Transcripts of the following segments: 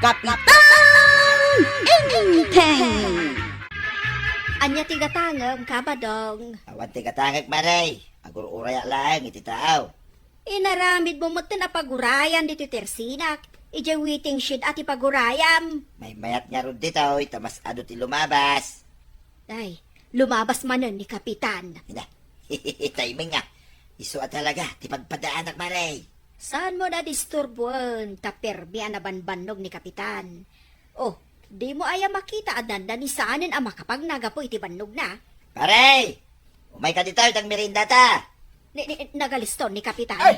Kapitan Inteng. Anya tigatangam kabadong. Awan ti katangag maray. Agur-uraya lang iti tao. Inaramid mo mo na pagurayan dito tersinak. Ija waiting shed at ipagurayam. May mayat nga ron dito, itamas ado ti lumabas. Ay, lumabas manon ni Kapitan. Hina, timing nga. Iso at talaga, ti pagpadaanak maray. Saan mo na disturbuan taperbian na banbanog ni Kapitan? Oh, di mo aya makita adanda ni saanin ang makapag nagapo iti bannog na. Maray! Umay ka dito, itang merinda ta. Nagaliston ni Kapitan. Ay!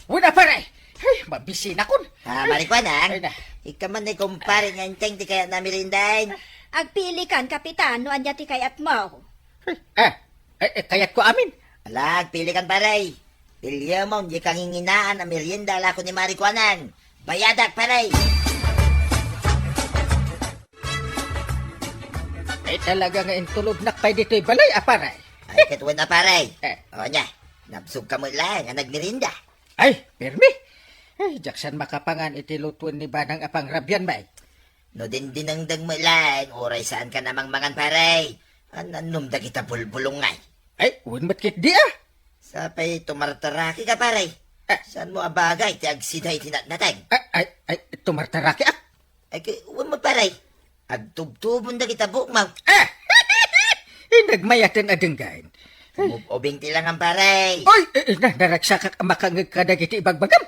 Wala pare! Ay, mabisina kun! Ha, marikwanang. Ay na. Ikaw man ay kumpare nga inteng ti kaya na merindahin. Agpili kan, Kapitan, no anya ti kayat mo. Kayat ko amin. Alag, pili kan paray. Pilya mo, hindi kang hinginaan ang merienda ala ko ni marikwanang. Bayadak paray. Ay talaga nga intulog nakpay dito'y balay, pare. Ay, katuwan na paray. Eh. O niya, nabsog ka mo lang ang nagmerinda. Ay, permi. Ay, jaksan makapangan iti lutuan ni Banang apang rabyan bay. No din dinangdag mo lang, oray saan ka namang mangan paray. Anumda kita bulbulungay. Ay, uwan matkit di ah. Sapay tumartaraki ka paray. Saan mo abagay, ti agsiday tinatnatag. Ay, tumartaraki ah. Ay, uwan mo paray. Agtubtubon na kita bukmaw. Nagmayatan adenggain. Ubing tilang ang paray. Oy, naraksak makangag ka na kiti ibagbagam.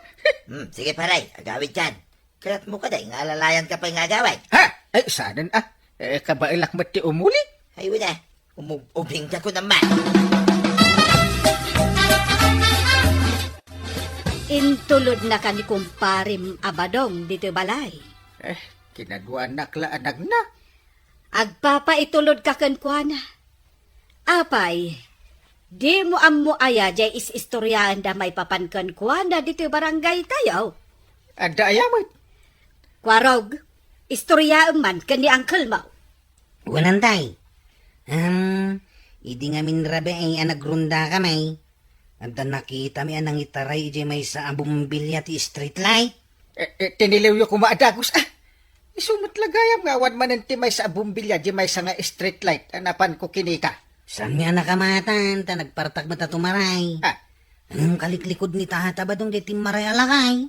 Sige paray, agawid yan. Kaya't mo ka day, nga alalayan ka pa yung agaway. Ha? Ay, sanan ah. Kabailak mati umuli. Ay, wala. Ubing ka ko naman. Intulod na ka ni kumparim abadong dito balay. Kinaguan naklaan na. Agpapaitulod ka kenkwana. Apay, di mo ammo aya jay is-istoryaan da may papankan kuana dito barangay tayo. Ada ayamat. Kwarog, istoryaan man kani Uncle mo. Walang tay. Idi nga minrabe ay anagrunda kamay. At nakita mi anang itaray ije may sa bumbilya ti street light. Tiniliw yung kumaadagos. Isumot lagayam nga awan mananti may sa bumbilya di may sa nga street light. Anapan ko kinika. Saan nga nakamatan ta nagpartak mata tumaray. Anong kaliklikod ni tata ba dong di timaray alakay?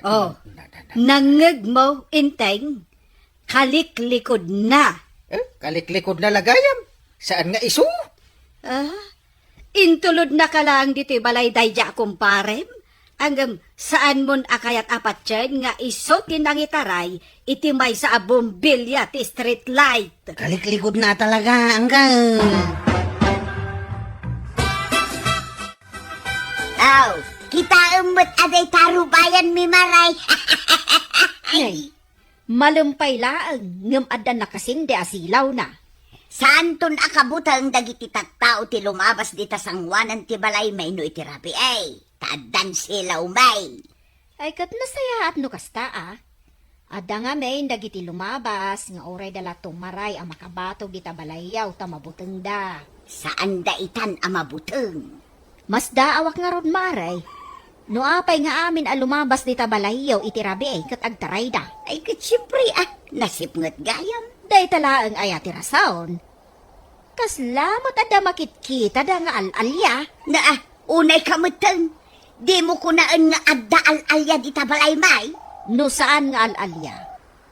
Oh, nangeg mo inteng. Kaliklikod na. Kaliklikod na lagayam. Saan nga isu? Intulod na ka lang dito balay dayja kumparem. Hanggang saan mon akayat apat dyan nga iso kinangitaray itimay sa bumbilya ti street light. Kaliklikod na talaga, anggal. Aw, kita umot aday tarubayan mi maray. Ay, malumpay laang ngam adan nakasinde asilaw na. Saan ton akabutang dagiti tattao ti lumabas di tasangwanan ti balay may no itirapi ay. Taadan sila umay. Ay kat nasaya at no kasta Ada nga may dagiti lumabas nga oray dala tumaray ang makabato gita balayaw tamabuteng da. Saan da itan amabuteng? Mas daawak nga ron maray. No apay nga amin a lumabas dita balayaw itirabi ay kat agtaray da. Ay kat siyempre nasipngat gayam. Day talaang ayati rasaon. Kaslamot ada makitkita da nga alalya. Na unay kamuteng. Di mo kunaan nga adda al-alya di tabalay may. No saan nga alalya?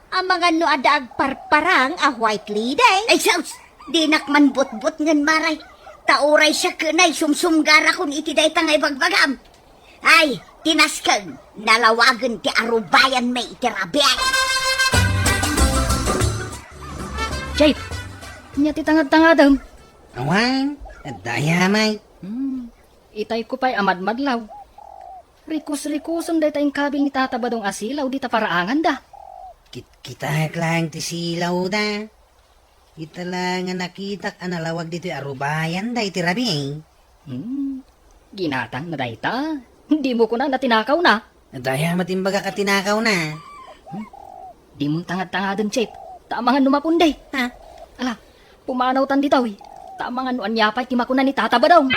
Ang mga no ada agparparang white lady. Ay saus, di nakman bot-bot ngan maray. Tauray siya kanay sumsumgara kun iti day tangay bagbagam. Ay, tinaskang, nalawagan ti arubayan may itirabiay. Jay, niya ti tangad-tangadam. Awan, at daya may. Itay ko pa'y amad-madlaw. Rikus-rikusong day tayong kabil ni tatabadong asilaw di ta paraangan da. Kita lang ti silaw da. Kita lang nga nakitak analawag dito arubayan da itirabi eh. Ginatang na day ta. Hindi mo ko na natinakaw na. Daya matimbaga ka tinakaw na. Di mo tangad-tangadam, Chip. Tamangan numapunday. Ha? Ala, pumanaw tan ditaw eh. Tamangan nuan yapay timakuna ni tatabadong.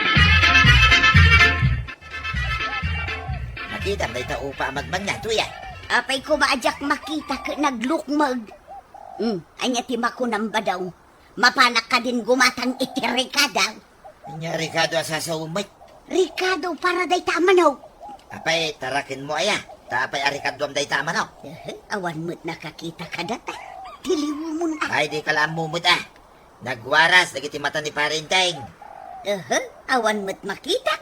Nakita, may taupa magmang na, tuya. Apay ko maadyak makita ka naglukmag. Anya ti makunamba daw. Mapanak ka din gumatang iti Ricardo. Nya Ricardo asa umay. Ricardo para day tamanaw. Apay, tarakin mo aya. Tapay Ricardo am day tama no. Awan mo't nakakita ka data. Tiliwo mo na. Ay, di ka lang mumut Nagwaras, dagiti mata ni Parinteng. Awan mo't makita.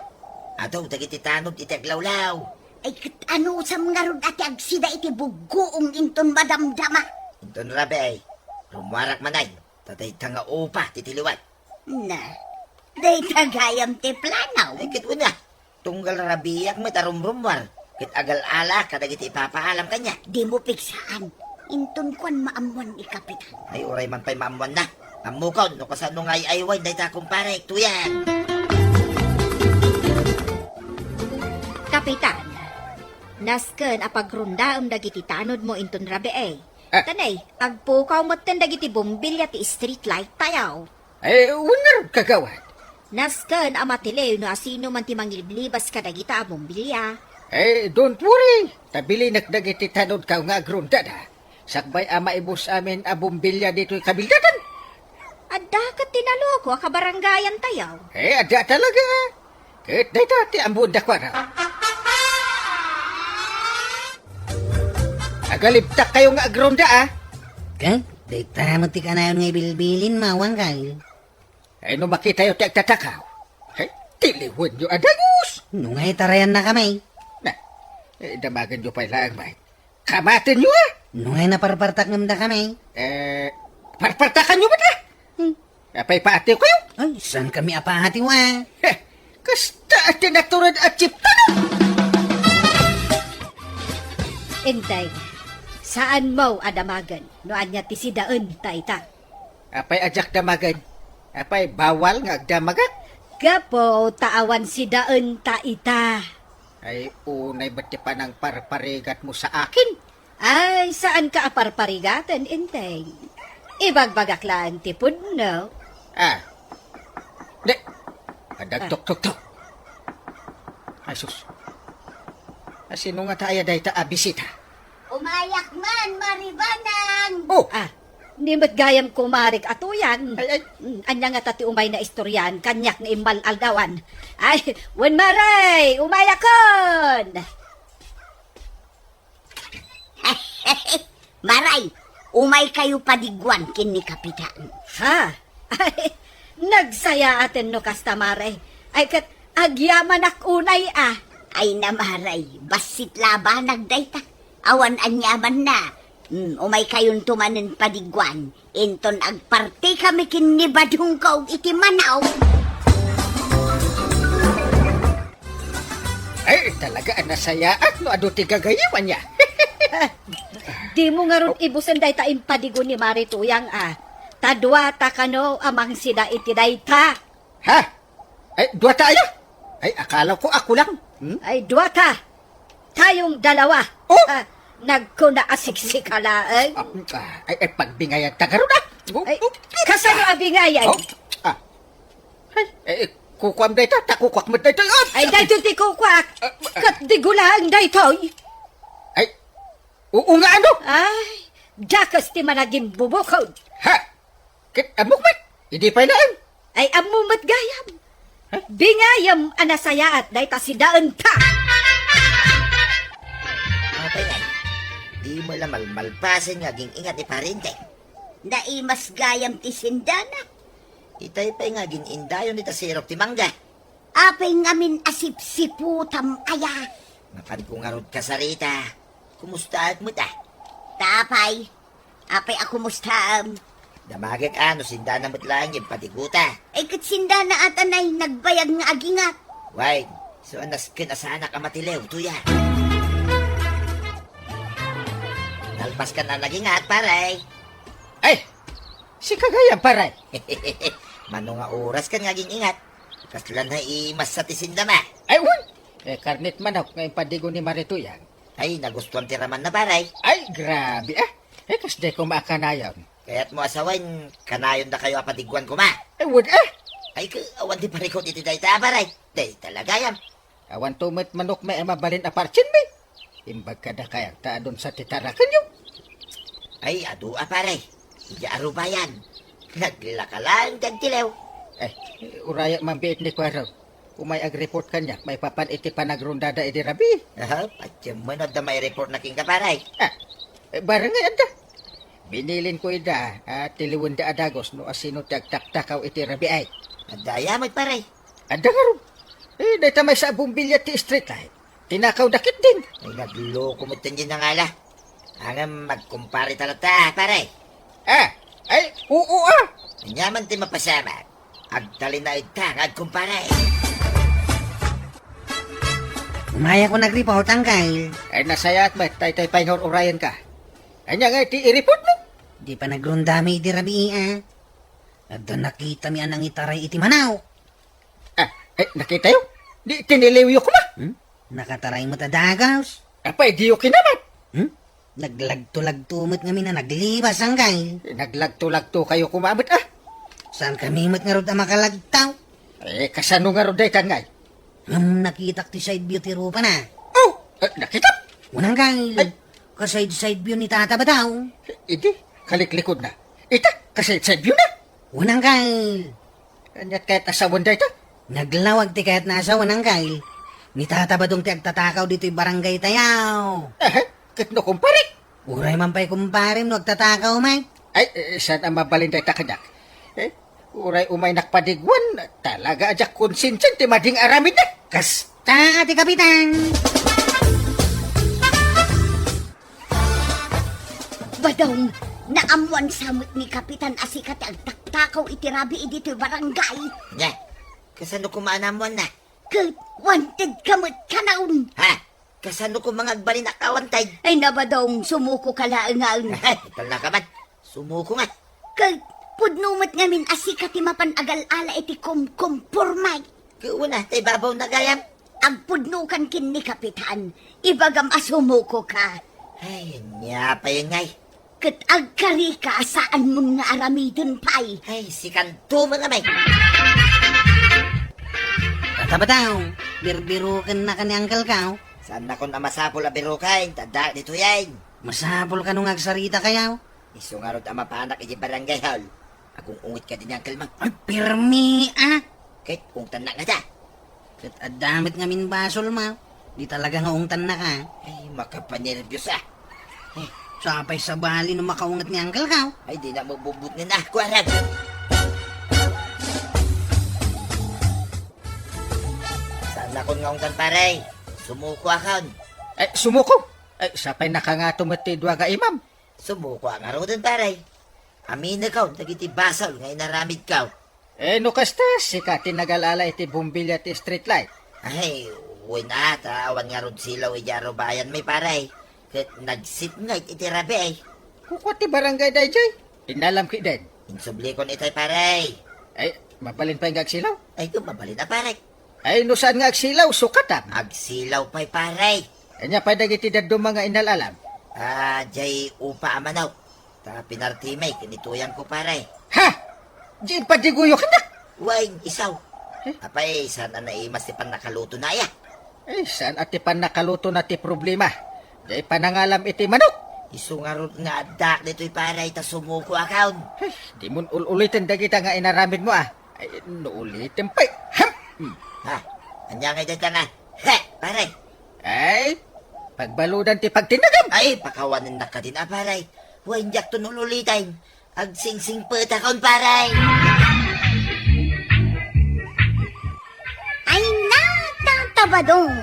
Ato, dagiti tanod, iti aglawlaw. Ay ano sa mga rod ati agsida iti bugoong inton madamdama. Inton rabe, rumarak manay. Tatay tanga upa, titiliwat. Na, day tagayam ti planaw. Ay, kit una. Tunggal rabiyak may tarumrumwar. Kit agal ala, kadagiti ipapaalam kanya. Di mo piksaan. Inton kwan maamuan ni Kapitan. Ay, uray man pa'y maamuan na. Amukaw, no kasano nga ay-ayway, day ta kumpare, tuyan. Kapitan, nasken apagrundaom dagiti tanod mo inton rabe Tanay, agpukaw mo ten dagiti bumbilya ti street light tayaw. Ay, unar kagawad. Nasken amatilew no asino man ti mangliblibas ka dagita a bumbilya. Eh, don't worry. Tabili nagdagiti tanod ka nga agrundada. Sakbay ama ibus amin abumbilya dito'y kabildadan. Adda ka tinaloko a kabarangayan tayaw. Eh, ada talaga. Kahit day dati ang buwan dakwa raw. Agalibtak kayo nga agronda Kag, day tamot ti kanayon nga ibilbilin mawang kal. Eh, no makita yung tagtatakaw. Eh, tiliwan nyo adagos. Nungay tarayan na kami. Na, damagan nyo pa ilang bay. Kamatin nyo Nungay naparpartak ngam da kami. Parpartakan nyo ba na? Apay paati ko yun. Ay, saan kami apahati wa? Kasta at tinaturan at chiptan. Intay, saan mo adamagan no anya ti sidaan ta ita? Apay ajak damagan. Apay bawal nga agdamagan. Gapo taawan sidaan ta ita. Ay, unay ba't pa ng parparigat mo sa akin? Ay, saan ka aparparigatan, intay? Ibagbagak lang ti pudno. Di. Tok. Ay, sus. Sino nga tayo dahi ta bisita? Umayak man, maribanang! Oh! Di ba't gayam kumarik atuyan? Ay. Anya nga tati umay na istoryan, kanyak na imbal aldawan. Ay, wen maray, umayakon! Maray, umay kayo padigwan kin ni Kapitan. Ha? Ay, nagsaya atin no kastamare. Ay kat agyaman ak unay Ay na maray, basit laba nagdayta. Awan anyaman na. Umay kayon tumanen padigwan. Inton agparte kami kin ni Badung kaw iti manaw. Ay, talaga nasayaan no ado ti gagayaman niya. Di mo nga ron ibusan day ta impadigo ni Marituyang Tadwa ta kano amang sida iti dayta. Ha? Ay, dua tayo? Ay, akala ko ako lang. Ay dwa ta. Tayong dalawa. Oh! Nagkuna asiksikalaang. Ay, pagbingayan tagaro na. Ay, kasano abingayan? Ay, kukwam na ito, takukwak mo na ito. Ay, dahito ti kukwak. Kat di gulaan dahitoy. Ay, nga ano? Ay, dakas ti managing bubukod. Ha? Kit amukmat, hindi pa ilaan. Ay, amumat gayam. Bingayam anasaya at dahita si daan ta. Okay na. Di mo lang malpasin nga ging ingat ni Parinteng. Naimas gayam ti sindana. Itay pa nga ginindayon ni tasirok ti mangga. Apay ngamin asip-siputam aya. Mapan ko nga rod kasarita. Kumusta at mo ta? Tapay, apay ako mustam. Damagag ano, sindana mo't lang yung patiguta. Ay kat sindana atanay nagbayag nga agingat. Why? So anas kinasana ka matilew, tuya. Nalpas ka na nagingat, paray. Ay, si kagaya paray. Mano nga oras ka nga ingat. Kaslan na imas sa tisindama. Ay, karnit manok ngayon padigo ni Marituyan. Ay, nagustuhan tiraman na paray. Ay, grabe kas di ko maakanayan. Kaya't mo asawain, kanayon na kayo apatigwan ko ma. Ay, Ay, awan di parikot iti day ta, paray. Day talaga yan. Awan tumit manok may mabalin apartsin mi. Imbag ka na kaya taadon sa titarakan yung. Ay, adua pare. Iya arubayan. Naglakalan kag tilaw. Uraya mambiit ni Kwaraw. Kung may ag-report ka niya, may papan iti panagrundada iti rabi. Patsya mo na may report na king kaparay. Barangay ada. Binilin ko ida at tiliwan da adagos no asino tagtaktakaw iti rabi ay. Adaya magparay. Ada nga ron. Dahita may sa bumbilya ti street light. Tinakaw dakit din. Ay, nagloko mo tanyan na nga la. Hanggang magkumpare talata, pare. Oo Anyaman ti mapasama. Agdali na itang kumpare. Umaya ko nag-report ang Kyle. Nasaya at may tay painor orayan ka. Anya nga iti i-report mo. Di pa nagrundami iti rabi At doon nakita mi anang itaray iti manaw. Nakita yun? Di tiniliw ko ma. Nakataray mo tadagaws. Apay, di yun kinaman. Naglagto-lagtumot nga mi na naglibas ang Kyle. Naglagto-lagto kayo kumamit Saan kami mat nga rod ang makalagtaw? Kasano nga ro day kan ngay? Nakitak ti side view ti rupa na. Nakita? Unang Kyle. Kaside-side view ni Tata ba daw? Hindi, kaliklikod na. Ita, kasi sa view na. Unang Kyle. Kanyat kahit asawan day ta. Naglawag ti kahit nasa unang Kyle. Ni Tata ba dong ti agtatakaw dito'y barangay tayaw? Katno kumpare. Uray man pa'y kumparim no agtatakaw may. Saan ang mabalin day ta kanyak? Uray umay nakpadigwan. Talaga ajak konsinsin ti mading aramid na. Kasta ati kapitan. Badong, naamuan samot ni Kapitan Asikat ang taktakaw itirabi dito'y barangay. Nya, kasano kumana mo na? Kat wanted kamot kanaun. Kasano ko mga agbalin akawantay? Ay nabadong sumuko ka laangaon. Ipal na ka man. Sumuko nga. Kat pudnumat ngamin asikat ti mapan agal-ala iti kumkumpurmay. Kuuna, tay babaw na gayam. Ang pudnukan kin ni Kapitan, ibagam asumuko ka. Ay, nya pa yun ngay. Kat agkari ka saan mong nga aramidon pay. Ay, si kanto mga may. Tata ba daw? Birbirukan na ka ni Uncle Kao. Saan na kung amasapol a birukain? Tada dito yan. Masapol ka nung agsarita kayaw. Isungarod ang mapanak iji barangay hall. Akong ungit ka din yung kalmang. Ay, pirmi Kahit kung tanak na da. Kat adamit nga min basol ma. Di talaga nga ungtan na ka. Ay, makapanervyos Sapay sa bali no makaungat ni Uncle Kao. Ay, di na mabubut na na. Kuwarag. Saan na kung ngaungtan paray? Sumuko akon. Sumuko. Sapay nakangatom at tidwa ka imam. Sumuko ang arodon paray. Amin na kaw, nagiti basal, ngay naramid kaw. No kasta, sikatin nagalala iti bumbilya ti street light. Ay, wala ta, awan nga rod silaw ijaro bayan may paray. Kat nagsit nga iti rabi ay. Kukwat ti barangay day jay. Inalam ki den. Insubli ko nitay paray. Mabalin pa yung agsilaw. Ay, kumabali na paray. No saan nga agsilaw, sukatam. Agsilaw pa'y paray. Kanya pa dagiti daddo mga inalalam. Jay upa amanaw. Ta pinartimay, kinituyan ko paray. Di padiguyo ka na. Wain, isaw. Apay, sana naimas ti pan nakaluto na ya. Saan ati pan nakaluto na ti problema? Di panangalam iti manok. Isungarot nga adak dito'y paray, ta sumuko akaon. Di mo ulitin dagita nga inaramid mo ulitin pa'y. Anya nga dito nga. Paray. Pagbaludan ti pagtinagam. Ay, pakawanan na ka din paray. Wain jak to nululitain. Agsingsing peta kaon paray. Ay natatabadong,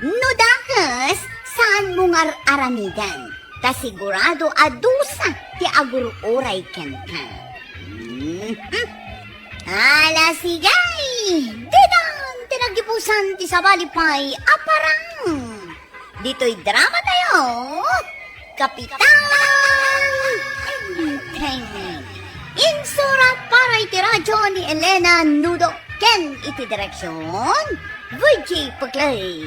no dahas saan mo nga aramidan, ta sigurado adusa ti agururay ken ka. Ala sigay, dedang tinagipusan ti sabalipay aparang. Dito'y drama tayo, Kapitan Entertainment. Insurat para iti radyo ni Elena Nudo ken iti direksyon VG Paglay.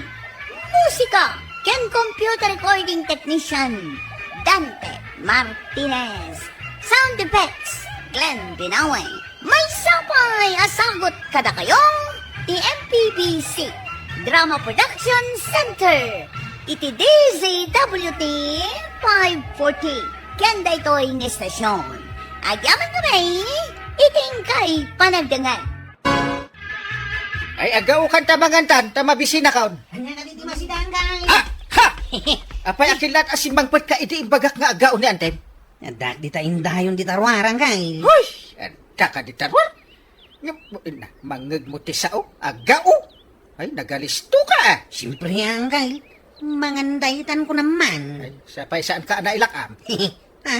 Musika ken computer recording technician Dante Martinez. Sound effects Glenn Binawe. May sapay asagot kada kayo ti MPBC Drama Production Center. iti DZWT 540. Kanda ito'y ng estasyon. Agyaman kami, iting kay panagdangan. Ay agaw kan tamangantan, tamabisina kaon. Anya ka dito masida kay. Ah! Ha! Apay akilat asimbangpet ka iti imbagak nga agaw ni Antem. Dak dita indayon di tarwarang kay. Hoy! Anta ka di tarwar. Mangag mo ti sao, agaw. Ay, nagalisto ka ah. Siyempre yan kay. Mangandaytan ko naman. Ay, sapay saan ka nailakam? Ha?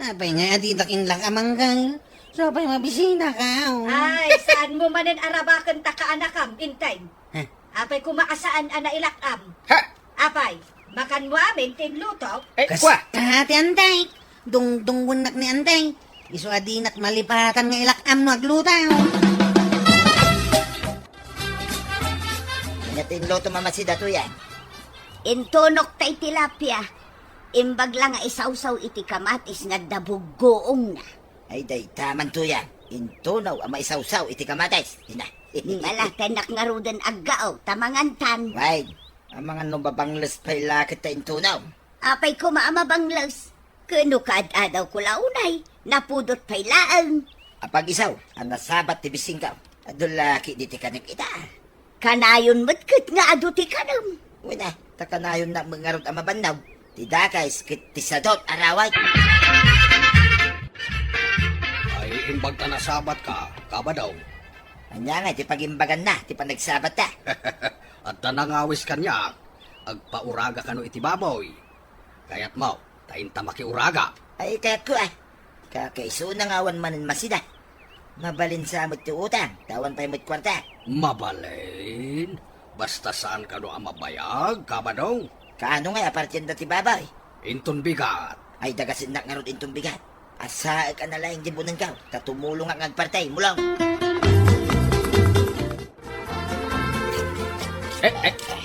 Apay nga aditak inlak amang kay. Sapay mabisina ka. Oh. Ay, saan mo manen arabakan ta ka anakam, intay? Ha? Apay kumaasaan ana ilakam. Ha? Apay, makan mo amin tinlutok. Ay, Kas kwa. ati antay. Dungdunggunak ni antay. Isu adinak malipatan nga ilakam no aglutaw. Natin loto mamasida to yan. Intunok tay tilapia. Imbag lang nga isawsaw iti kamatis nga dabuggoong na. Ay, day, taman to yan. Intunaw ang maisawsaw, iti kamatis. Ina. Ngala tenak nga rudan aggao, tamangantan. Wait, ang mga nubabanglas pa ilakit ta intunaw. Apay ko maamabanglas. Kano kaad-adaw ko launay, napudot pa'y laang. Apag isaw, ang nasabat ti bisingkaw. Adulaki di ti kanik ita. Kanayon matkit nga aduti kanam. Una, takanayon na mangarot ang mabandaw. Tidakay, skit ti sadot, araway. Ay, imbag ka nasabat ka, kabadaw. Anya nga, ti pagimbagan na, ti panagsabat ta. At tanangawis kanya, agpauraga ka no iti baboy. Kaya't mo, tayin makiuraga. Ay, kaya ko ah. Kakaiso na ngawan manin masida. Mabalin sa amot ti utang, tawan pa'y mo't kwarta. Mabalin? Basta saan ka no ang mabayag, kabadaw? Kaano nga, apartyan ti babay. Inton bigat. Ay, dagasin na nga ron intong bigat. Asa ka na lang di bunang kaw, tatumulong ang agpartay, mulong.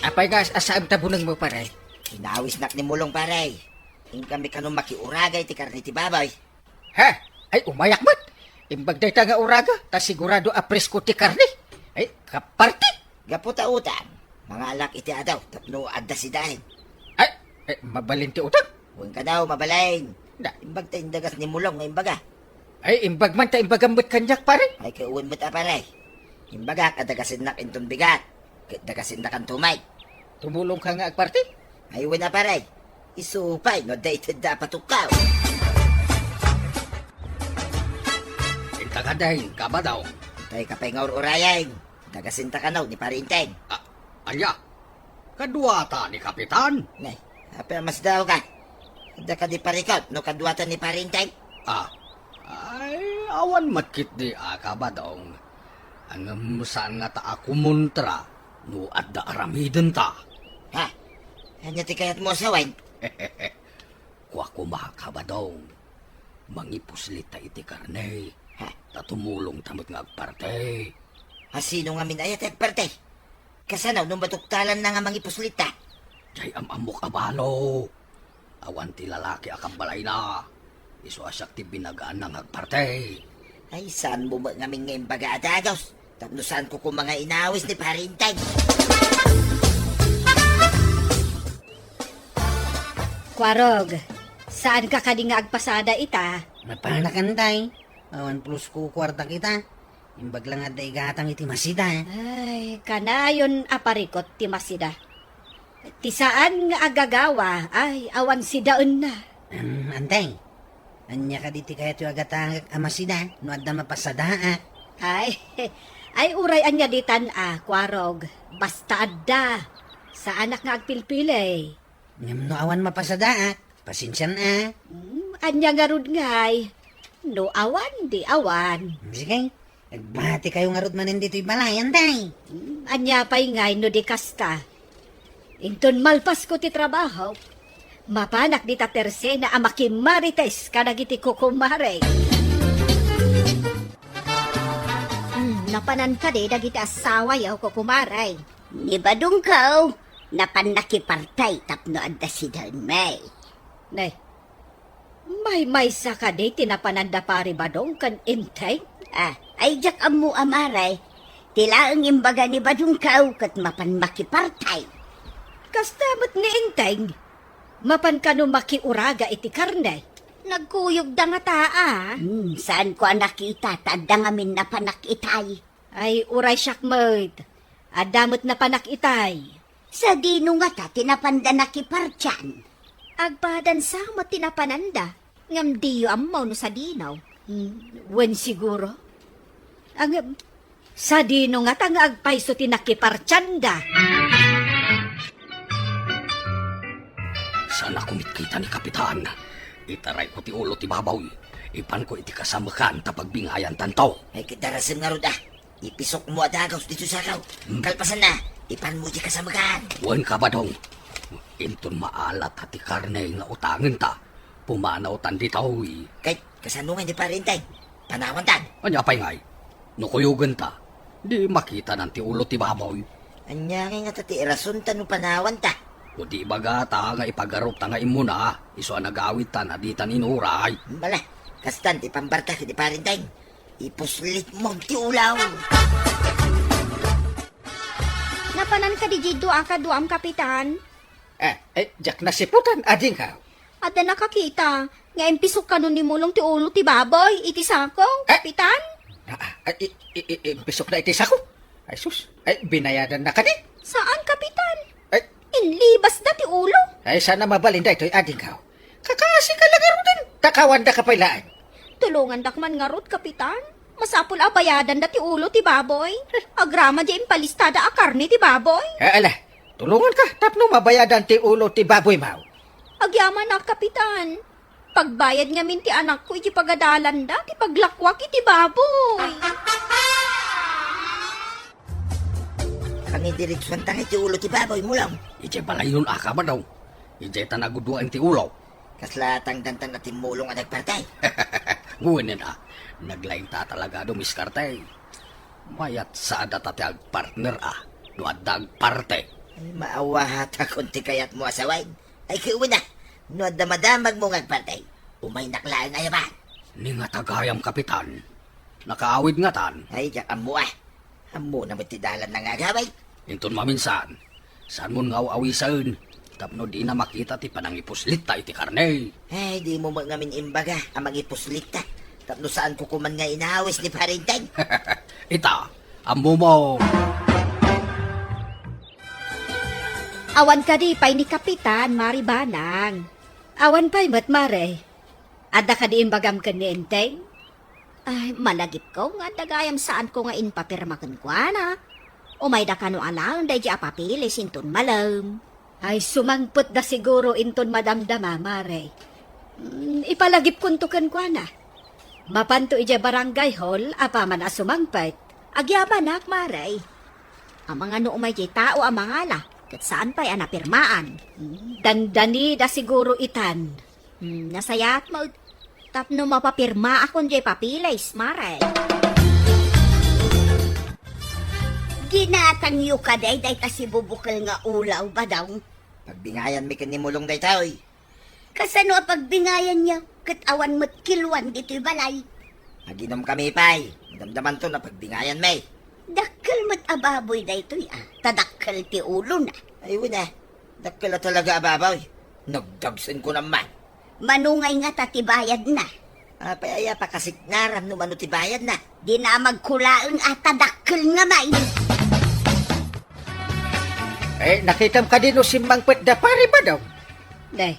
Apay nga asam tabunang mo paray. Inawis nak ni mulong paray. Ing kami kanong makiuragay ti karni ti babay. Ha? Ay, umayak mo't. Imbag day ta nga uraga, ta sigurado apresko ti karni. Ay, kaparte. Gaputa utang. Mga alak iti adaw, tapno adda si dahin. Ay, mabalin ti utang. Huwag ka daw, mabalain. Na. Imbag ta indagas ni mulong nga imbaga. Ay, imbag man ta imbagamot kanyak paray. Ay, kauwan mo't aparay. Imbaga, kadagasin nak intong bigat. Kadagasin nak ang tumay. Tumulong ka nga agparte. Ay, uwan aparay. Isupay, no dated da patukaw. Intagadahin, kabadaw. Tay kapay nga urayay. Dagasin ta kanaw ni parinteng. Anya, kaduata ni Kapitan. Nay, apa mas daw ka? Ada ka di parikot, no kadwatan ni parinteng. Ay, awan matkit di kabadong. Ang saan nga ta ako muntra, no adda aramiden ta. Ha? Hanya ti kayat mo sawain. Kuha ko kabadong. Mangipuslit ta iti karne. Ha? Tatumulong tamot nga agparte. Sino nga minayat at parte? Kasanaw nung batuktalan na nga mangipuslita. Jay amok abalo. Awan ti lalaki akabalay na. Iso asyak ti binagaan ng agparte. Ay, saan mo ba ngamin ngayon baga adagos? Tapno saan ko kung mga inawis ni parinteng? Kwarog, saan ka kading nga agpasada ita? Mapanakantay. Awan plus ko kwarta kita. Imbag lang at daigatang iti masida. Ay, kanayon aparikot ti masida. Ti saan nga agagawa, ay awan si daon na. Antay. Anya ka diti kaya ito agatang amasida. No adda mapasada. Ay uray anya ditan kwarog. Basta adda. Sa anak nga agpilpilay. Ngam no awan mapasada. Pasensyan Anya nga rud ngay. No awan, di awan. Sige. Nagbati kayo nga rod manin dito'y balay, antay. Anya pa'y ngay no di kasta. Inton malpas ko ti trabaho. Mapanak di ta terse na amakimarites kanagiti kukumare. Napanan ka di dagiti asawa yaw kukumaray. Ni badong kaw, napan nakipartay tapno adda si daon may. Nay, may sa ka di tinapananda pari badong kan intay? Ay jak amu amaray. Tila ang imbaga ni badong kaw kat mapan makipartay. Kastamot ni Inteng. Mapan ka no makiuraga iti karne. Nagkuyog da nga taa. Saan ko nakita? Tadda ngamin na panakitay. Ay uray syakmet. Adamot na panakitay. Sa dino nga ta, tinapanda nakipartyan. Agpadan sa mo tinapananda. Ngam diyo amaw no sa dinaw. Wen siguro. Ang sa dino nga tang agpayso tinakipartyanda. Sana kumit kita ni Kapitan. Itaray ko ti ulo ti babaw. Ipan ko iti kasamakan tapag bingayan tantaw. Ay kadarasan nga ruda. Ipisok mo adagaw dito sa akaw. Kalpasan na. Ipan mo di kasamakan. Wan ka ba dong? Inton maalat at ti karne nga utangin ta. Pumanaw tan di tawi. Kahit kasanungan di pa rin tayo. Panawan tan. Anya pa'y ngay? Nukuyugan ta. Di makita ng ti ulo ti babaw. Anya nga tati rason tan no panawan ta. O di baga ta nga ipagarot ta nga imuna. Iso ang nagawit ta na di ta ninuray. Bala. Kastan ti pambarta di pa rin tayo. Ipuslit mo ti ulaw. Napanan ka di jiddo ka duam kapitan. Jack na siputan, ading ka. At na nakakita. Nga impisok ka nun ni mulong ti ulo ti baboy. Iti sakong, kapitan. Pisok na itis ako. Ay sus, binayadan na ka di. Saan, kapitan? Ay, Inlibas na ti ulo. ay sana mabalinda ito'y ading ka. Kakasi ka lang din. Takawan da ka pailaan. Tulungan dakman nga rot, kapitan. Masapul abayadan da ti ulo ti baboy. Agrama di impalistada a karni ti baboy. Ala, tulungan ka. Tapno mabayadan ti ulo ti baboy mau. Agyaman na, kapitan. Pagbayad nga min ti anak ko, iti pagadalan da, ti paglakwak iti baboy. Kami diritswan tang iti ulo ti baboy mo lang. Ije balay nun aka ba daw? Ije ta naguduan ti ulo. Kaslatang dantan na timulong at nagpartay. Nguwinin naglaing ta talaga dumiskarte. Mayat sa adat at partner no adag parte. Ay, maawa hata kunti kayat mo asawain. Ay kiuwi na. No damadamag mo ngagpartay. Umay naklaan nga yaman. Ni nga tagayam kapitan. Nakaawid nga tan. Ay, jak amo Amo na matidalan na nga gabay. Inton maminsan. Saan mo nga awisan? Tapno di na makita ti panangipuslit ta iti karne. Ay, di mo ngamin imbaga ang magipuslit ta. Tapno saan ko kuman nga inahawis ni Parintay. Ita, amo mo. Awan ka di pa'y ni kapitan, Mari Banang. Awan pa'y matmare. Ada ka di imbagam ka ni Enteng? Ay, malagip ko nga dagayam saan ko nga inpapirmakan ko na. Umay da ka no alang, day di apapili sinton malam. Ay, sumangput da siguro inton madamdama, Mare. Ipalagip kuntukan ko na. Mapanto ija barangay hall, apa man asumangpet. Agyaman nak, Mare. Ang mga no umay di tao ang mga la. Kat saan pa'y anapirmaan? Dandani da siguro itan. Nasayat mo. Tapno mapapirma akong di papilis, Mare. Ginatang yu ka day kasi bubukal nga ulaw ba daw? Pagbingayan mi kanimulong day taoy. Kasano ang pagbingayan niya? Katawan mo't kilwan dito'y balay. Naginom kami pay. Damdaman to na pagbingayan may. Dakkel mo't ababoy day to'y Tadakkel ti ulo na. Ay, wala. Dakala talaga ababaw. Nagdagsan ko naman. Manungay nga tatibayad na. Payaya pa kasi naram no manutibayad na. Di na magkulaang tadakkel nga may. Nakitam ka din o si Mangpet da pare ba daw? Day,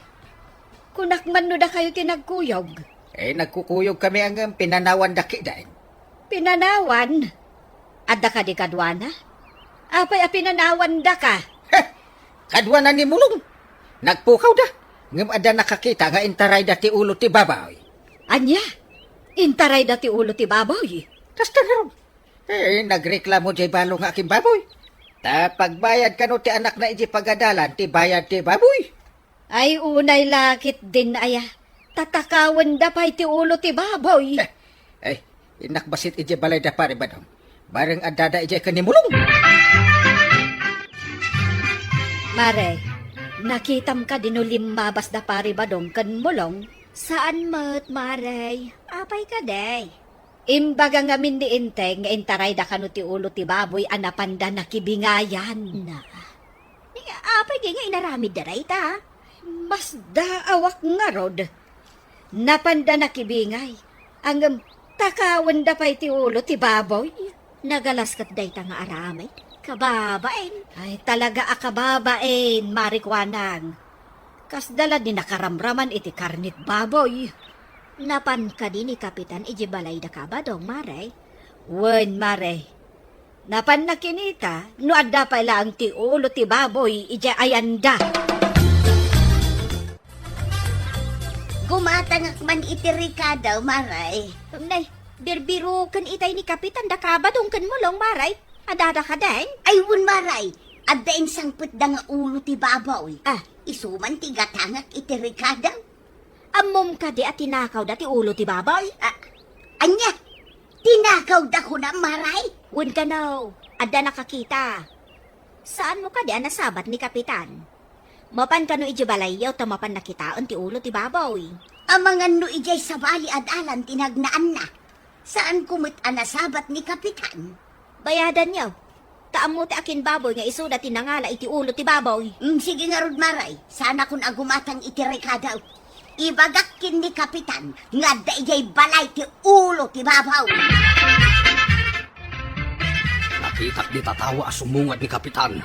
kunakman no da kayo tinagkuyog. Nagkukuyog kami ang pinanawan daki dahin. Pinanawan? Ada ka di kadwana? Apay pinanawan da ka? Kadwa na ni mulong. Nagpukaw da. Ngam ada nakakita nga intaray dati ulo ti babaw. Anya? Intaray dati ulo ti baboy. Kasta nga ron. Nagreklamo jay balo nga aking baboy. Ta pagbayad ka no ti anak na iji pagadalan ti bayad ti baboy. Ay unay lakit din aya. Tatakawan da pa'y ti ulo ti baboy. Inakbasit iji balay da pare ba daw? Bareng adada iji kanimulong. Mare, nakitam ka din limbabas da pare ba dong kan mulong? Saan mo't, Mare? Apay ka day. Imbaga nga min ni Inteng, nga intaray da kanu ti ulo ti baboy, anapan da nakibingayan. Na. Apay nga inaramid da ta. Mas daawak nga rod. Napanda na kibingay. Ang takawan da pa'y ti ulo ti baboy. Nagalaskat day ta nga aramay. Kababain. Ay talaga akababain, marikwanang. Kas dala di nakaramraman iti karnit baboy. Napan ka din ni Kapitan iji balay da ka ba dong, Maray? Wen, Maray. Napan na kinita, no adda pa lang ti ulo ti baboy, iji ayanda. Gumatangak man iti Ricardo, Maray. Nay, birbirukan itay ni Kapitan da ka ba dong kan mulong, Maray? Adada ka din? Ay, wun, Maray. Adda sangput da nga ulo ti baboy. Ah, Isuman ti gatangak iti Ricardo. amom ka di at tinakaw da ti ulo ti baboy? Anya, tinakaw da ko na, Maray. Wen ka no, adda nakakita. Saan mo ka di nasabat ni Kapitan? Mapan ka no iji balayaw ta mapan nakitaan ti ulo ti baboy. Amangan no ijay sa bali at alan tinagnaan na. Saan kumit anasabat ni Kapitan? Bayadan niyo. Taam mo ti akin baboy nga isuda tinangala iti ulo ti baboy. Sige nga, Rod, Maray. Sana kung agumatang iti Ricardo. Ibagakin ni Kapitan nga da ijay balay ti ulo ti babaw. Nakita di tatawa sumungad ni Kapitan.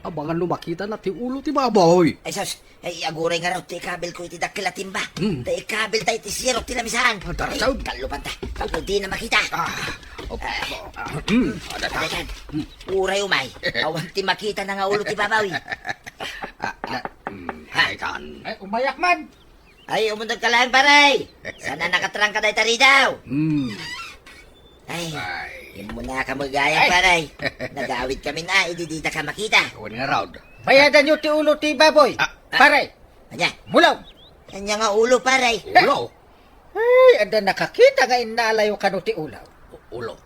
Abangan no makita na ti ulo ti baboy. Ay sus, ay aguray nga raw ti kabel ko iti dakila timba. Hmm. Tay kabel tayo ti sirok ti lamisahan. Tarasaw. Talupan ta, tapos di na makita. Ada ta. Adekan, uray umay. Awan ti makita na nga ulo ti babawi. Ay kan. Ay, umayak man. Ay, umundag ka lang, paray. Sana nakatrang ka dahi tari daw. Ay, yun muna ka magayang, paray. Nagawid kami na, ididita ka makita. Kawan nga raw. Bayadan nyo ti ulo ti baboy. Paray, Anya, mulaw. kanya nga ulo, paray. Ulo. Ay, ada nakakita nga inalayo ka no ti ulaw. Ulo.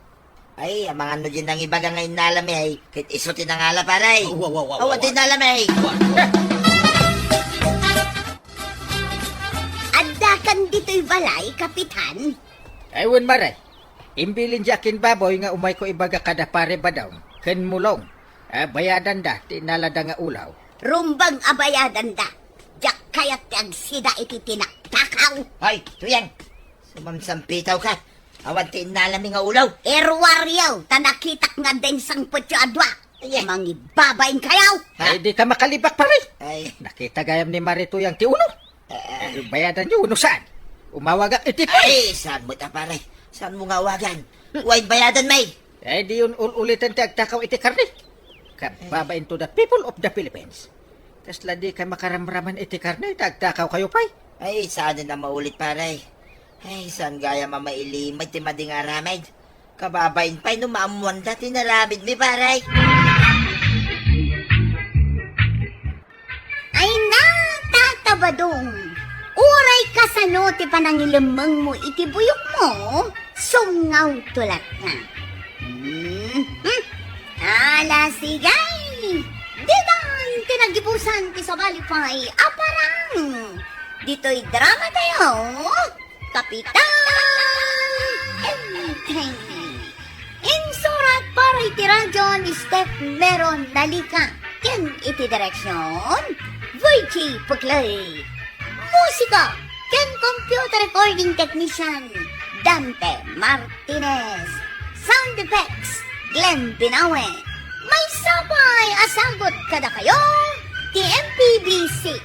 Ay, ang mga ano dyan ang ibaga ngayon nalami, ay. Kahit iso tinangala, paray. Wow. Awan din nalami. Addakan dito'y balay, Kapitan. Ay, wen Maray. Imbilin jakin baboy nga umay ko ibaga kada pare ba daw. Ken mulong. Bayadan da, tinalada nga ulaw. Rumbang abayadan da. Jak kayat ang sida iti tinaktakaw. Ay, tuyang. Sumamsampitaw ka. Awan din nalami nga ulaw. Erwaryaw, tanakitak nga din sang putyo adwa. Mangibabain kayaw. Ay, di ka makalibak paray. Ay, Nakita gayam ni Marito yang ti ulo. Bayadan nyo, uno saan? Umawag ang itipoy. ay, saan mo ta, paray? Saan mo nga wagan? Huwag bayadan, may. Ay, di yun ulitan ti agtakaw iti karni. Kababain to the people of the Philippines. Kasla di ka makaramraman iti karni, agtakaw kayo pay. Ay, saan na maulit, paray? Ay, saan gaya mamailimay ti mading aramid? Kababain pa'y numaamuan dati naramid mi, paray. Ay na, tatabadong. Uray ka sa no, ti panangilamang mo, iti buyok mo. Sungaw tulak nga. Ala, sigay. Didan, tinagibusan ti sabalipay, aparang. Dito'y drama tayo. Kapitan Enteng. Insurat para iti radyo ni Steph Meron Nalika. Ken iti direksyon, Voichi Puklay. Musika, ken computer recording technician, Dante Martinez. Sound effects, Glenn Binawe. May sabay asagot kada kayo, TMPBC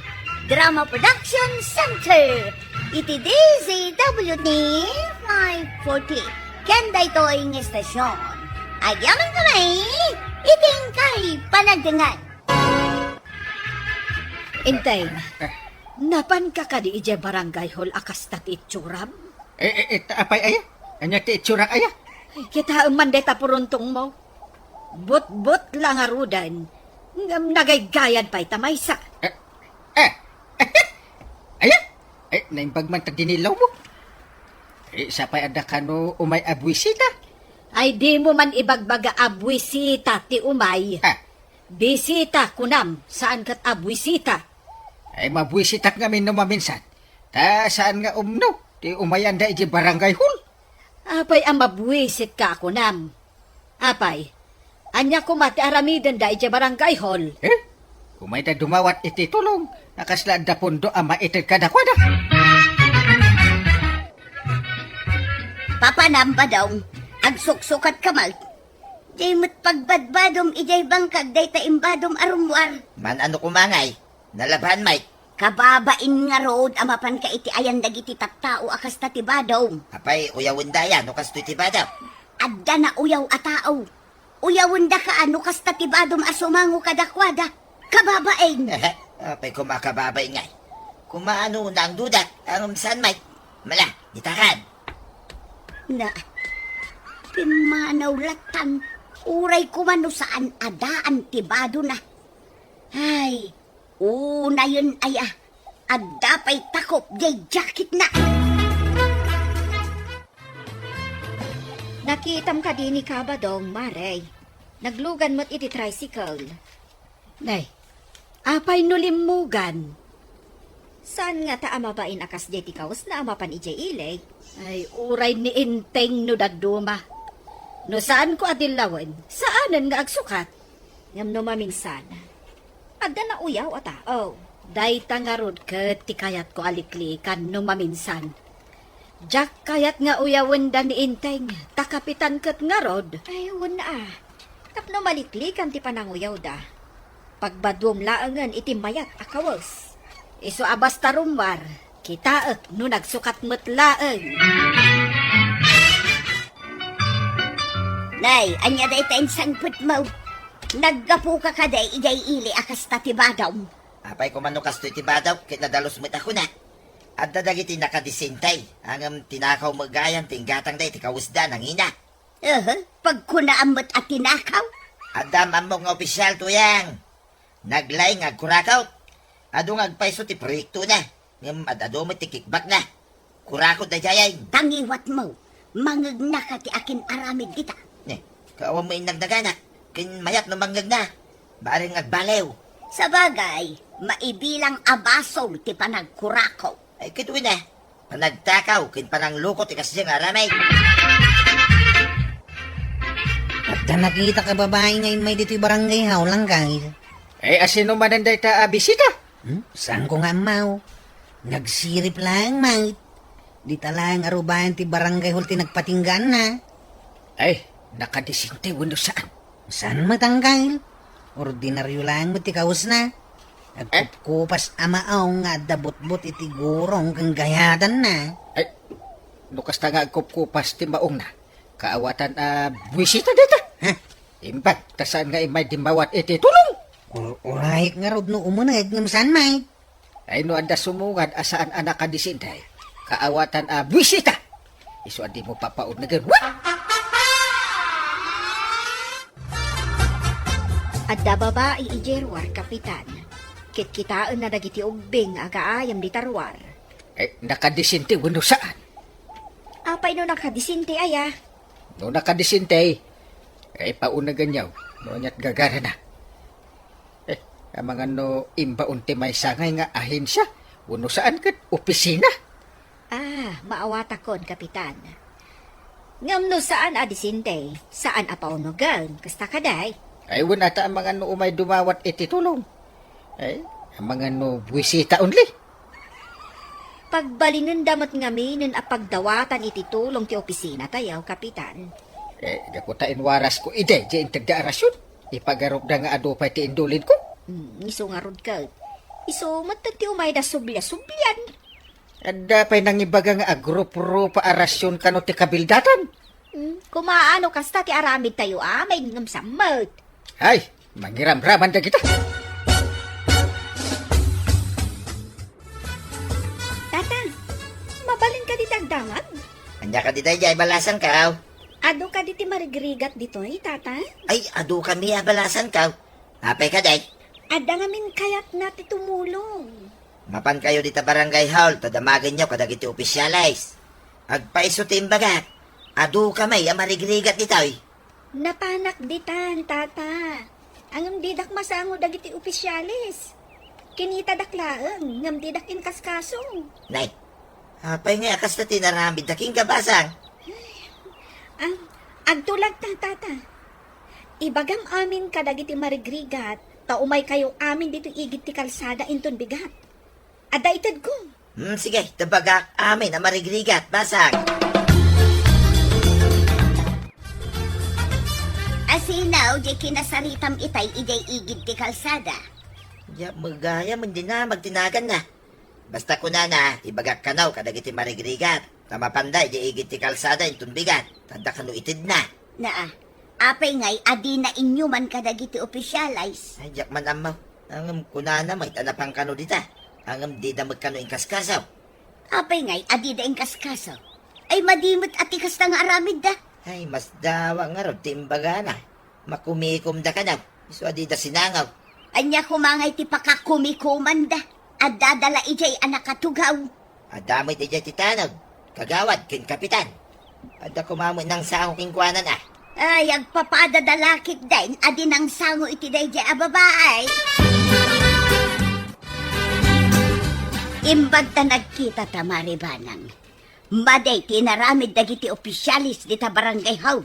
Drama Production Center. Iti DZWD 540. Kenda ito ang estasyon. Agyaman kami, iting kay panagdangan. Intay, napan ka ka di ije barangay hall akas tat itsuram? Apay aya? Anya ti itsurang aya? Kita man deta puruntong mo. But lang arudan. Ngam nagaygayan pa'y tamaysa. Aya? Naimbag man tagdinilaw mo. Sa pay ada ka no umay abwisita. Ay di mo man ibagbaga abwisita ti umay. Bisita kunam, saan kat abwisita? Ay mabwisitak nga min no maminsan. Ta saan nga umno? Ti umayanda iji barangay hall. Apay ang mabwisit ka kunam. Apay, anya kumati aramidan da ije barangay hall. Kumay da dumawat iti tulong. Nakasla da pundo ama iti kadakwada. Papanamba daw, agsuksukat kamay. Di mo't pagbadbadom ijay bangkag day ta imbadom arumwar. Man ano kumangay? Nalaban, Mike. Kababain nga road amapan ka iti ayan dagiti tattao akas tatibadom. Apay, uyawin daya, no kas tuitiba daw. Adda na uyaw a tao. Uyawon da ka ano kas tatibadom asumango kadakwada. Kababain. Apay, kumakababay ngay. Kumaano na ang dudak, ang saan, Mike? Mala, itakan. Na, pimanaw latan, uray kumano saan adaan tibado na. Ay, una yun ay adda pa'y takop jay jacket na. Nakitam ka din ni Kabadong, Maray. Naglugan mo't iti tricycle. Nay, apay nulimugan. Saan nga ta amabain akas jay tikawas na amapan ijay ilay? Ay, uray ni Inteng no dagduma. No saan ko adilawan? Saanan nga agsukat? Ngam no maminsan. Adda na uyaw a tao. Day tangarod ket ti kayat ko aliklikan no maminsan. Jak kayat nga uyawon da ni Inteng. Takapitan ket nga rod. Ay, wala Tapno maliklikan ti pananguyaw da. Pagbadwom laangan iti mayat akawas. Iso abas tarumwar, kita no nagsukat mutlaeng. Nay, anya day tayong sangput mo. Naggapu ka kaday ijay ili akas tatibadaw. Apay, kumano kas tuitiba daw, kitadalos mo't ako na. At dadagiti nakadisintay, hanggang tinakaw magayan, tinggatang day, tikawusda, nangina. Pagkunaamot at tinakaw. Adam among nga opisyal tuyang. Naglay nga kurakaw. Ado nga agpaiso ti proyekto na. Ngam adado mo ti kickback na. Kurakot na jayay. Tangiwat mo, mangag na ka ti akin aramid kita. Kaawa mo inagdagana. Kin mayat no manggag na. Baring agbalew. Sa bagay, maibilang abasol ti panagkurakaw. Ay kituwi na. Panagtakaw, kin panang lukot ikas siyang aramay. At nakita ka babae ngayon may dito'y barangay haulang guys. Ay, asino mananday ta bisita? Saan ko nga mau? Nagsirip lang, mate. Di talang arubayan ti barangay hul ti nagpatinggan na. Ay, nakadisinte wano saan? Saan matanggal? Ordinaryo lang mo ti kaus na. Nagkupas amaaw nga dabot-bot iti gurong kang gayatan na. Ay, nukas ta nga agkupas ti maong na. Kaawatan buwisita dito. Ha? Imbag, tasaan nga imay dimawat iti tulong. Urahit nga rod no umunag ng saan, mate. Ay no anda sumungad asaan anak ka disintay. Kaawatan buwisita. Iso adi mo papaod na gano'n. Adda babae ijerwar, kapitan. Kitkitaan na dagiti ugbing agaayam di tarwar. Ay, nakadisinte wano saan? Apay no nakadisinti aya. No nakadisinte, ay pauna ganyaw. No nyat gagara na. Ang mga no imbaon ti may sangay nga ahensya. Wano saan kat opisina? Maawata kon, kapitan. Ngam no saan adisinte, saan apaunogan, kasta kaday. Ay wala ta ang mga no umay dumawat iti tulong. Ay, ang mga no buwisita only. Pagbalinin damot ngaminin a pagdawatan iti tulong ti opisina tayaw, kapitan. Gakutain waras ko ide, di intagda arasyon. Ipagarop na nga adupay ti indulin ko. Iso nga rod ka. Iso matati umay da subya-subyan. At dapay nang ibaga nga agrup-rupa arasyon kano ti kabildatan. Kumaano kasta ti aramid tayo may ngamsamot. Ay, mangiram-raman da kita. Tata, mabalin ka di tagdamag? Anya ka di tayo, balasan ka. Ado ka di ti marigrigat dito tata? Ay, ado kami balasan ka. Apay ka day. Ada ngamin kayat na ti tumulong. Mapan kayo dita barangay hall, tadamagan nyo kadagiti opisyalis. Agpaiso ti imbagat. Ado kamay, amarigrigat di tayo. Napanak ditan, tata. Ang didak masango dagiti opisyalis. Kinita daklaang, ngam didak inkaskasong. Nay, apay nga akas na tinaramid na king kabasang. Agtulag ta, tata. Ibagam amin kadagiti marigrigat, taumay kayo amin dito igit ti kalsada inton bigat. Ada itad ko. Sige, tabagak amin na marigrigat, basang. Asinaw, di kinasaritam itay ijay igid ti kalsada. Ya, magaya, hindi na, magtinagan na. Basta ko na, ibagak ka na, kadagiti marigrigat. Tamapanday, di igit ti kalsada, intun bigat. Tanda ka no itid na. Naa, apay ngay, adi na inyo man kadagiti opisyalis. Ay, jak man amaw. Angam kunana, may tanapang kano dita. Angam di na magkano ingkaskasaw. Apay ngay, adi da kaskaso. Ay madimot at ikas na nga aramid da. Ay, mas dawa nga ro, timbaga na. Makumikom da ka na. Iso adi da sinangaw. Anya kumangay ti pakakumikuman da. At dadala ijay anak katugaw. Adamay di dyan titanog. Kagawad, kin kapitan. Ada kumamoy ng sahong kingkwanan ah. Ay, agpapadadalakit din. Adi nang sango iti day jay ababaay. Imbag ta nagkita ta maribanang. Maday tinaramid dagiti opisyalis di ta barangay haw.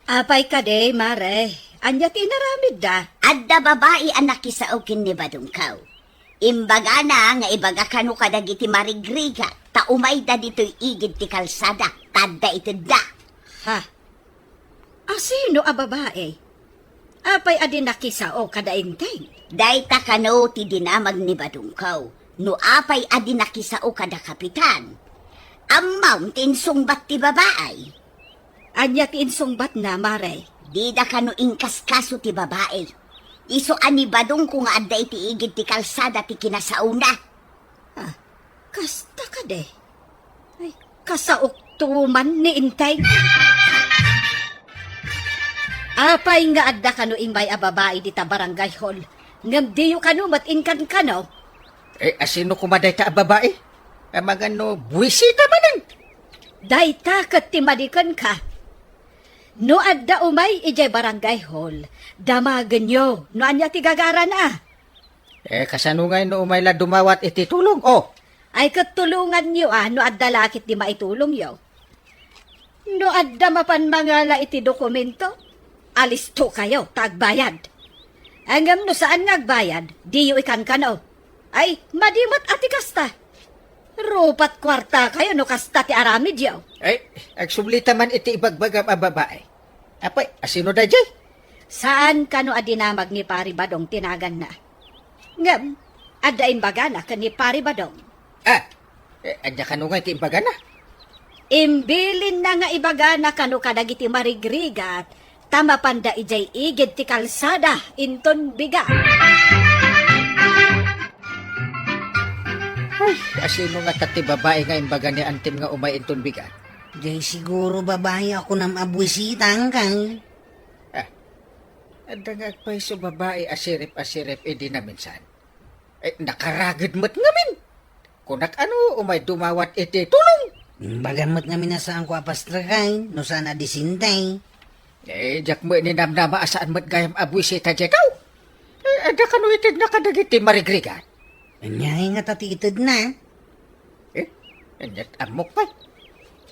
Apay ka de, mare. Anya tinaramid da. Adda babae anak kisao kin ni Badungkaw. Imbaga na nga ibaga kano kadagiti marigriga. Ta umay da dito'y igid ti kalsada. Tadda ito da. Ha? Asino a babae? Apay adi nakisao kadaintay. Day ta kano ti dinamag ni Badungkaw. No apay adi nakisao kada kapitan. Ang mountain sungbat ti babae. Anya tiinsungbat na, mare. Di da kano ingkaskaso ti babae. Iso ani badong kung adda iti igid ti kalsada ti kinasauna. Kasta ka de. Ay, kasaok tuman ni Intay. Apay nga adda kano imbay a babae di ta barangay hall. Ngam diyo kano matinkan kano. Asino kumaday ta babae? Mga no, buwisita manan. Dayta kat timadikan ka. No adda umay ijay barangay hall. Damagan nyo. No anya tigagara na. Kasanungay no umayla dumawat iti tulong, oh. Ay katulungan nyo no adda lakit di maitulong yo. No adda mapanmangala iti dokumento. Alisto kayo, tagbayad. Angam no saan ngagbayad, diyo ikan kano. Ay, madimat ati kasta. Rupat kwarta kayo no kasta ti aramid yo. Agsublita man iti ibagbagam a babae. Apay, asino da jay? Saan kano adinamag ni Pari Badong tinagan na? Ngam, adain baga na ka ni Pari Badong. Anya kanungay iti imbaga na. Imbilin na nga ibaga na kano kadagiti marigrigat, tama panda ijay igid ti kalsada, inton biga. Asino nga tati babae nga imbaga ni antim nga umay inton bigat. Jay siguro babae ako nam abwisita kang. Dagag pa so babae asirip edi na minsan. Nakaragid mat ngamin. Kunak ano umay dumawat iti tulong. Bagamot nga minasaan ko apastrakay, no sana disintay. Jak mo ni namnama asaan mat gayam abwisita jekaw. Ada kanu itid na kadagiti marigrigat. Anyay nga tatitid na. Anyat amok pa.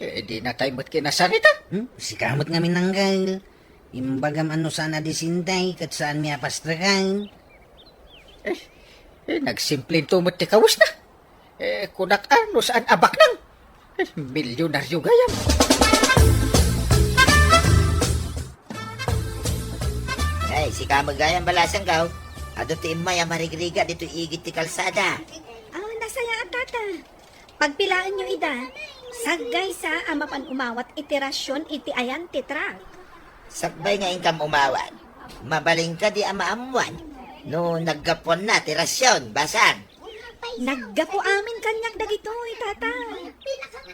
Di na tayo mat kinasarita. Sikamot nga minanggal. Imbagam ano sana disintay, kat saan niya pastrakay. Nagsimplin tumot ti kawas na. Kunak ano saan abak nang. Milyonaryo gayam. Ay, si kamagayang balasang gaw. Ado ti imay ang marigriga dito igit ti kalsada. Nasaya at tata. Pagpilaan nyo ida, saggay sa amapan umawat iterasyon iti ayan titra. Sakbay nga ingkam umawan. Mabaling ka di amaamuan. No, naggapon na tirasyon, basang. Naggapo amin kanyak dagitoy, tata.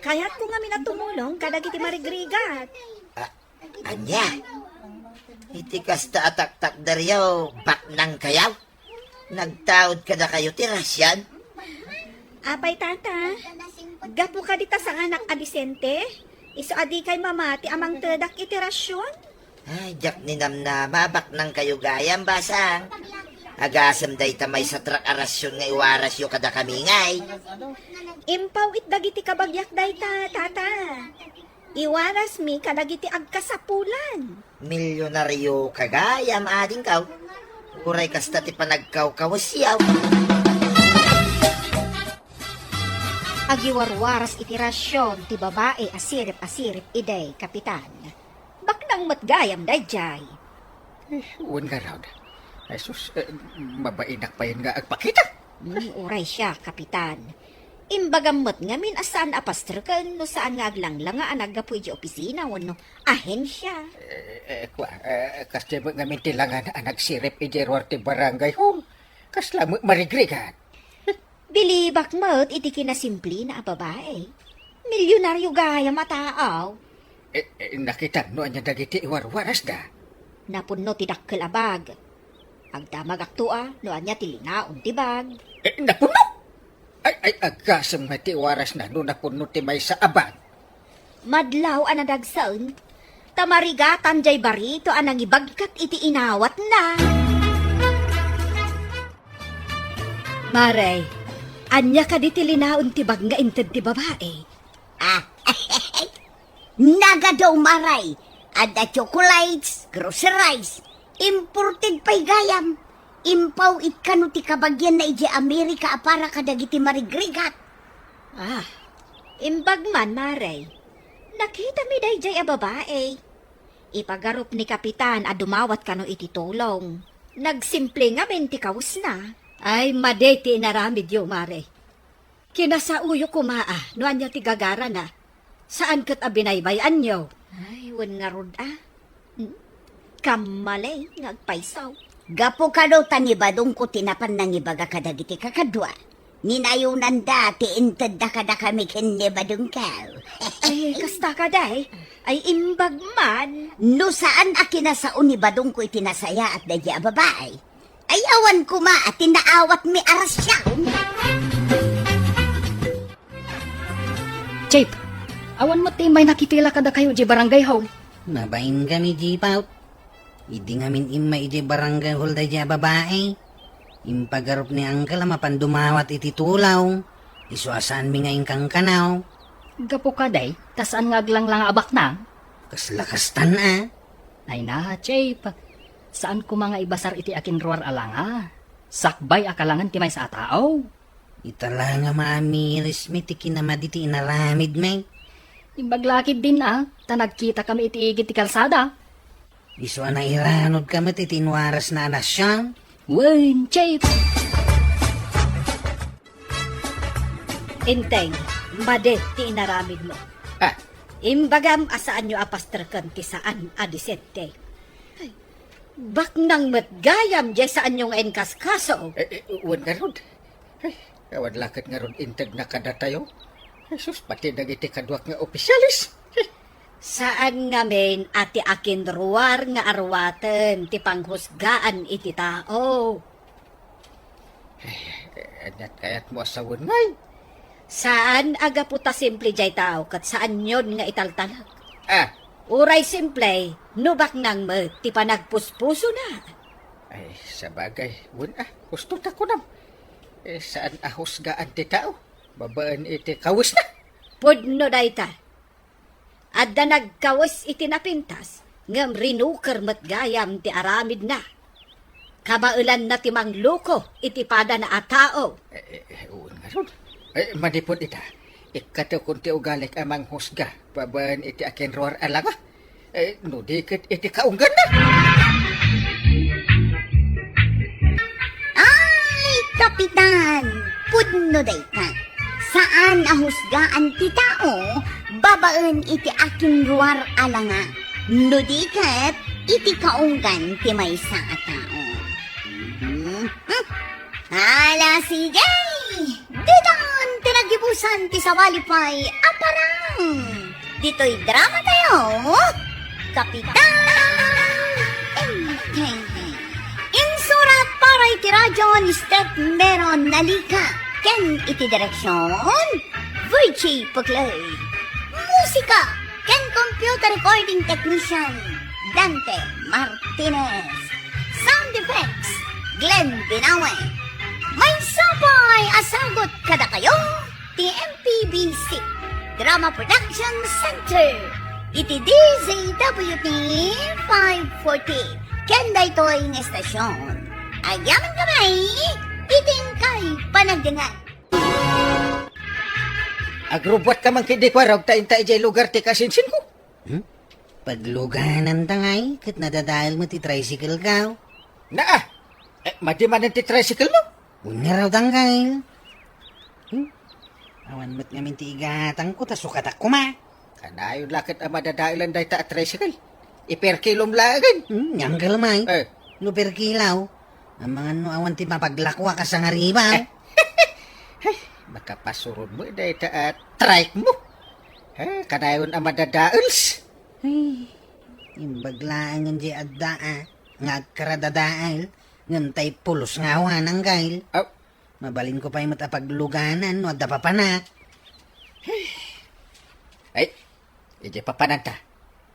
Kaya't ko nga minatumulong kadagiti marigrigat. Anya? Iti kasta atak-tak daryaw, bak nang kayaw? Nagtaod ka na kayo tirasyon? Apay, tata. Gapo ka dita sa anak adisente? Iso adi kay mamati amang tedak iterasyon? Ay, jak ni namnama, bak nang kayo gayam, basang. Agasam day tamay sa trak arasyon nga iwaras yo kada kamingay. Impaw it dagiti kabagyak dayta, tata. Iwaras mi kadagiti agkasapulan. Milyonaryo kagayam ading kaw. kuray kasta ti panagkaw-kawasyaw. Agiwarwaras iti rasyon ti babae asirip-asirip iday, kapitan. Baknang matgayam dayjay. Uwan nga raw. Ay sus, mabainak pa yun nga agpakita. Uray siya, kapitan. Imbagamot ngamin asaan apasterkan no saan nga aglanglang nga anagapo iti opisina wano ahensya. Kasi mo nga mintilangan na nagsirip ijerwar ti barangay home. Kasla mo marigrigan. Bilibak mo't iti kinasimpli na babae. Milyonaryo gaya mataaw. Nakita no anya dagiti iwarwaras da. Napunno ti dakkel abag. Agdamag aktua no anya ti linaon ti bag. Napuno! Ay, agasang mati waras na no napuno ti may sa abang. Madlaw anadagsaon. Tamarigatan jay barito anang ibagkat iti inawat na. Maray, anya ka di ti linaon ti bag nga inted ti babae. Naga daw maray. Ada chocolates, groceries, imported pa'y gayam. Impaw itkano ti kabagyan na ije Amerika para kadagiti marigrigat. Imbag man, Maray. Nakita mi dayjay a babae. Ipagarup ni kapitan a dumawat kano iti tulong. Nagsimple nga men ti kaus na. Ay, maday ti inaramid yo, Maray. Kinasauyo kumaa, no anya ti gagara na. Saan kat a binaybayan nyo? Ay, wan nga rod Kamalay, ngagpaisaw. Gapo ka daw tanibadong ko tinapan ng ibaga kadagiti kakadwa. Ninayunan da, tiintad da kada kami kinibadong ka. Ay, kasta ka day. Ay, imbag man. No saan akinasaon ni badong ko itinasaya at dadya babae. Ay awan ko ma at tinaawat mi aras siya. Chip, awan mo may nakipila kada kayo di barangay home. Nabain kami jipaut. Idi ngamin ima iti barangay hall da dya babae. Impagarup ni Angkal mapandumawat iti tulaw. Isuasaan mi ngayon kang kanaw. Gapo ka day, tasaan nga aglang-lang abak na. Kaslakastan Ay na, Chip. Saan ko mga ibasar iti akin ruar alanga? Sakbay akalangan ti may sa tao. Itala nga maamiris mi ti kinamad iti inaramid me. Imbaglakid din tanagkita kami iti igit ti kalsada. Iso na iranod ka iti tinwaras na anasyan. Wen, Chip. Inteng, madet ti inaramid mo. Imbagam asaan nyo apasterkan ti saan adisente. Bak nang matgayam jay saan nyo nga enkaskaso. Uwan nga rod. Kawan lakit nga rod intag na kada tayo. Jesus, pati nagiti kadwak nga opisyalis. Saan ngamin ati akin ruwar nga arwaten ti panghusgaan iti tao. Anyat kayat mo asawon ngay. Saan aga puta simple jay tao kat saan yon nga italtalag. Uray simple, nubak nang ti panagpuspuso na. Ay, sa bagay, gusto ta ko nam. Saan ahusgaan ti tao? Babaan iti kawis na. Pudno dayta. Adda nagkawas iti napintas, ngam rinuker matgayam ti aramid na. Kabaulan na ti mangluko iti pada na atao. Uwan nga ron. Manipod ita. Ikato kung ti ugalik amang husga. Babaan iti akin roar alanga. No dikit iti kaunggan na. Ay, kapitan! Pudno day ka. Saan ahusgaan ti tao? Babaan iti akin ruar alanga. No diket, iti kaunggan ti may sa tao. Hala si Jay! Didon, tinagibusan ti sawalipay aparang. Dito'y drama tayo, Kapitan! Insurat para iti radyo ni Step Meron Nalika. Ken iti direksyon, Virgie Puglay. Musika, ken computer recording technician, Dante Martinez. Sound effects, Glenn Binawe. May sabay asagot kada kayo, TMPBC Drama Production Center. Iti DZWT 540. Ken daytoy ng estasyon. Ayaman kamay, iting kay panagdangan. Agrobot ka man kindi ko araw ta ijay lugar ti kasinsin ko. Pagluganan tangay, kat nadadahil mo ti tricycle ka. Naa, madimanan ti tricycle mo. Unya raw tangkay. Awan mo't ngamin ti igatang ko, tasukat ako ma. Kanayon lakit ang madadailan day ta at tricycle. Iperkilom lagan. Yang kalmay. Eh, Luper kilaw. Ang mga no awan ti mapaglakwa ka sa ngariba. makapasurod mo day ta at trike mo. Kanayon ang madadails. Ay, imbaglaan ng di adda nga karadadaal. Ngantay pulos nga awan ang gail. Oh, Mabalin ko pa yung matapagluganan, no adda pa panak. ay, ije papananta.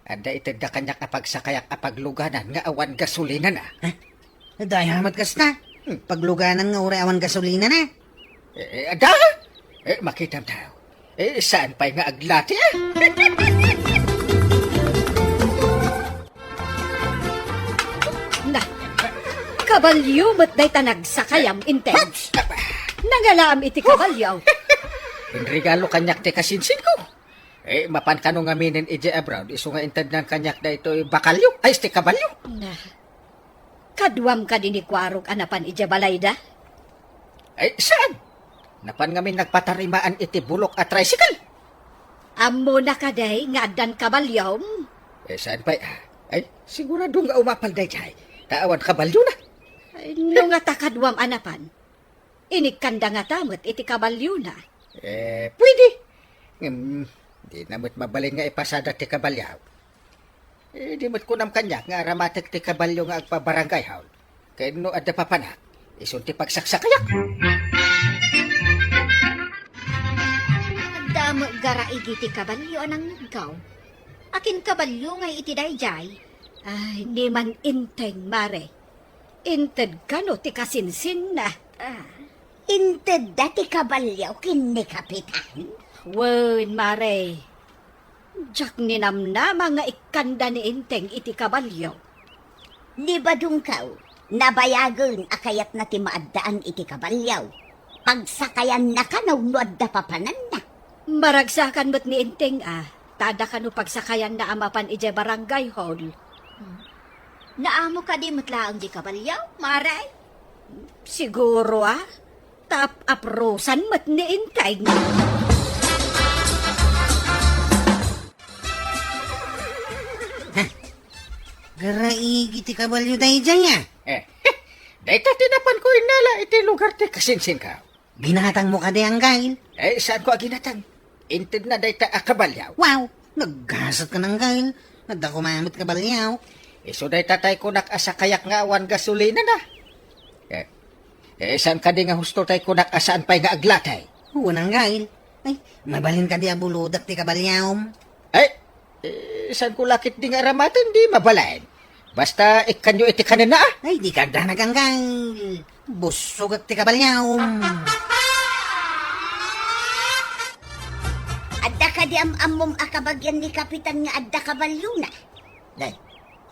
Anda itagda kanyak apagsakayak apagluganan nga awan gasolina na. Aday hamat kas na. Pagluganan nga uri awan gasolina na. Ada? Makita tao. Saan pa'y nga aglati Na, kabalyo mo't day ta nagsakayam inteng. Nangalaam iti kabalyo. In regalo kanyak te kasinsin ko. Mapan ka nung aminin ije abroad. Iso nga intad ng kanyak na ito bakalyo. Ay, este kabalyo. Na, kadwam ka din ni Kwarog anapan ija balayda. Saan? Napan ngamin nagpatarimaan iti bulok at tricycle. Amo na ka day nga adan kabalyom. Saan pa? Ay, sigurado nga umapal day jay. Kaawan kabalyo na. Ay, no nga ta kadwam anapan. Inikanda nga tamot iti kabalyo na. Pwede. Di namit mabalin nga ipasada ti kabalyaw. Di mo't kunam kanyak nga ramatek ti kabalyo nga agpabarangay haul. Kaya no adda papanak, isun ti pagsaksakayak. Damo gara igi ti kabalyo anang naggaw. Akin kabalyo nga iti dayjay. Ay, di man inteng mare. Inted ka no ti kasinsin na. Inted dati kabalyaw kini kapitan. Wen mare. Jak ni namnama nga ikanda ni inteng iti kabalyo. Di ba dungkaw, nabayagan akayat na ti maaddaan iti kabalyaw. Pagsakayan na ka no adda papanan na. Maragsakan mo't ni inteng tada ka no pagsakayan na amapan ije barangay hall. Naamo ka di matlaang di kabalyaw, mare? Siguro tap aprosan mo't ni inteng. Garaigi ti kabalyo day dyan nga. Dahita tinapan ko inala iti lugar ti kasinsin ka. Binatang mo ka day ang gail. Saan ko aginatang? Inted na dahita akabalyaw. Wow, naggasat ka ng gail. Nadda kumamit kabalyaw. So dahita tayo ko nakasakayak nga awan gasolina na. Saan ka di nga husto tayo ko nakasaan pa'y nga aglatay? Unang gail. Ay, mabalin ka di abuludak ti kabalyaw. Saan ko lakit di nga ramatan di mabalain? Basta ikanyo iti kanina Ay, di ka da naganggal. Busog at ti kabalyaw. Adda ka di amom akabagyan ni kapitan nga adda kabalyo na. Nay,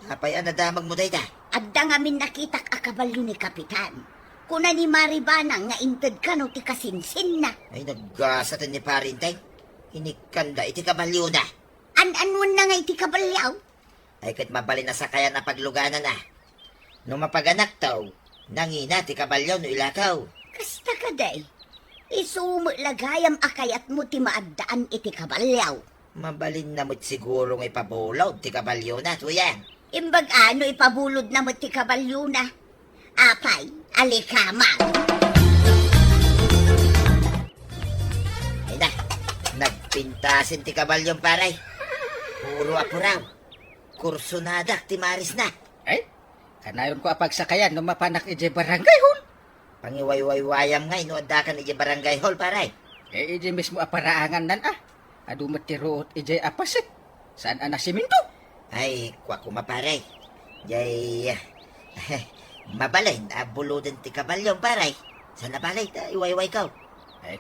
kapay nadamag mo day da. Adda nga min nakitak akabalyo ni kapitan. Kuna ni Maribana nga inted ka no ti kasinsin na. Ay, naggasatan ni parintay. Inikanda iti kabalyo na. An-anwan na nga iti kabalyaw. Ay, kat mabalin na sa kaya na pagluganan na. Nung mapaganak taw, nangina ti kabalyo no ilakaw. Kasta ka day. Isumo lagayam akayat mo ti maaddaan iti kabalyaw. Mabalin na mo't siguro nga ipabulaw ti kabalyo na, tuyan. Imbag ano ipabulod na mo ti kabalyo na. Apay, alikama. Ay na, nagpintasin ti kabalyong paray. Puro apuraw. Kursunadak ti maris na. Kanayon ko apagsakayan no mapanak ije barangay hall. Pangiwaywayam ngay no adakan ije barangay hall paray. Ije mismo aparaangan nan Adumat ti root ije apasit. Saan anasiminto? Ay, kwa kumaparay. Jay, mabalay na buludan ti kabalyong paray. Sa nabalay, iwayway ka.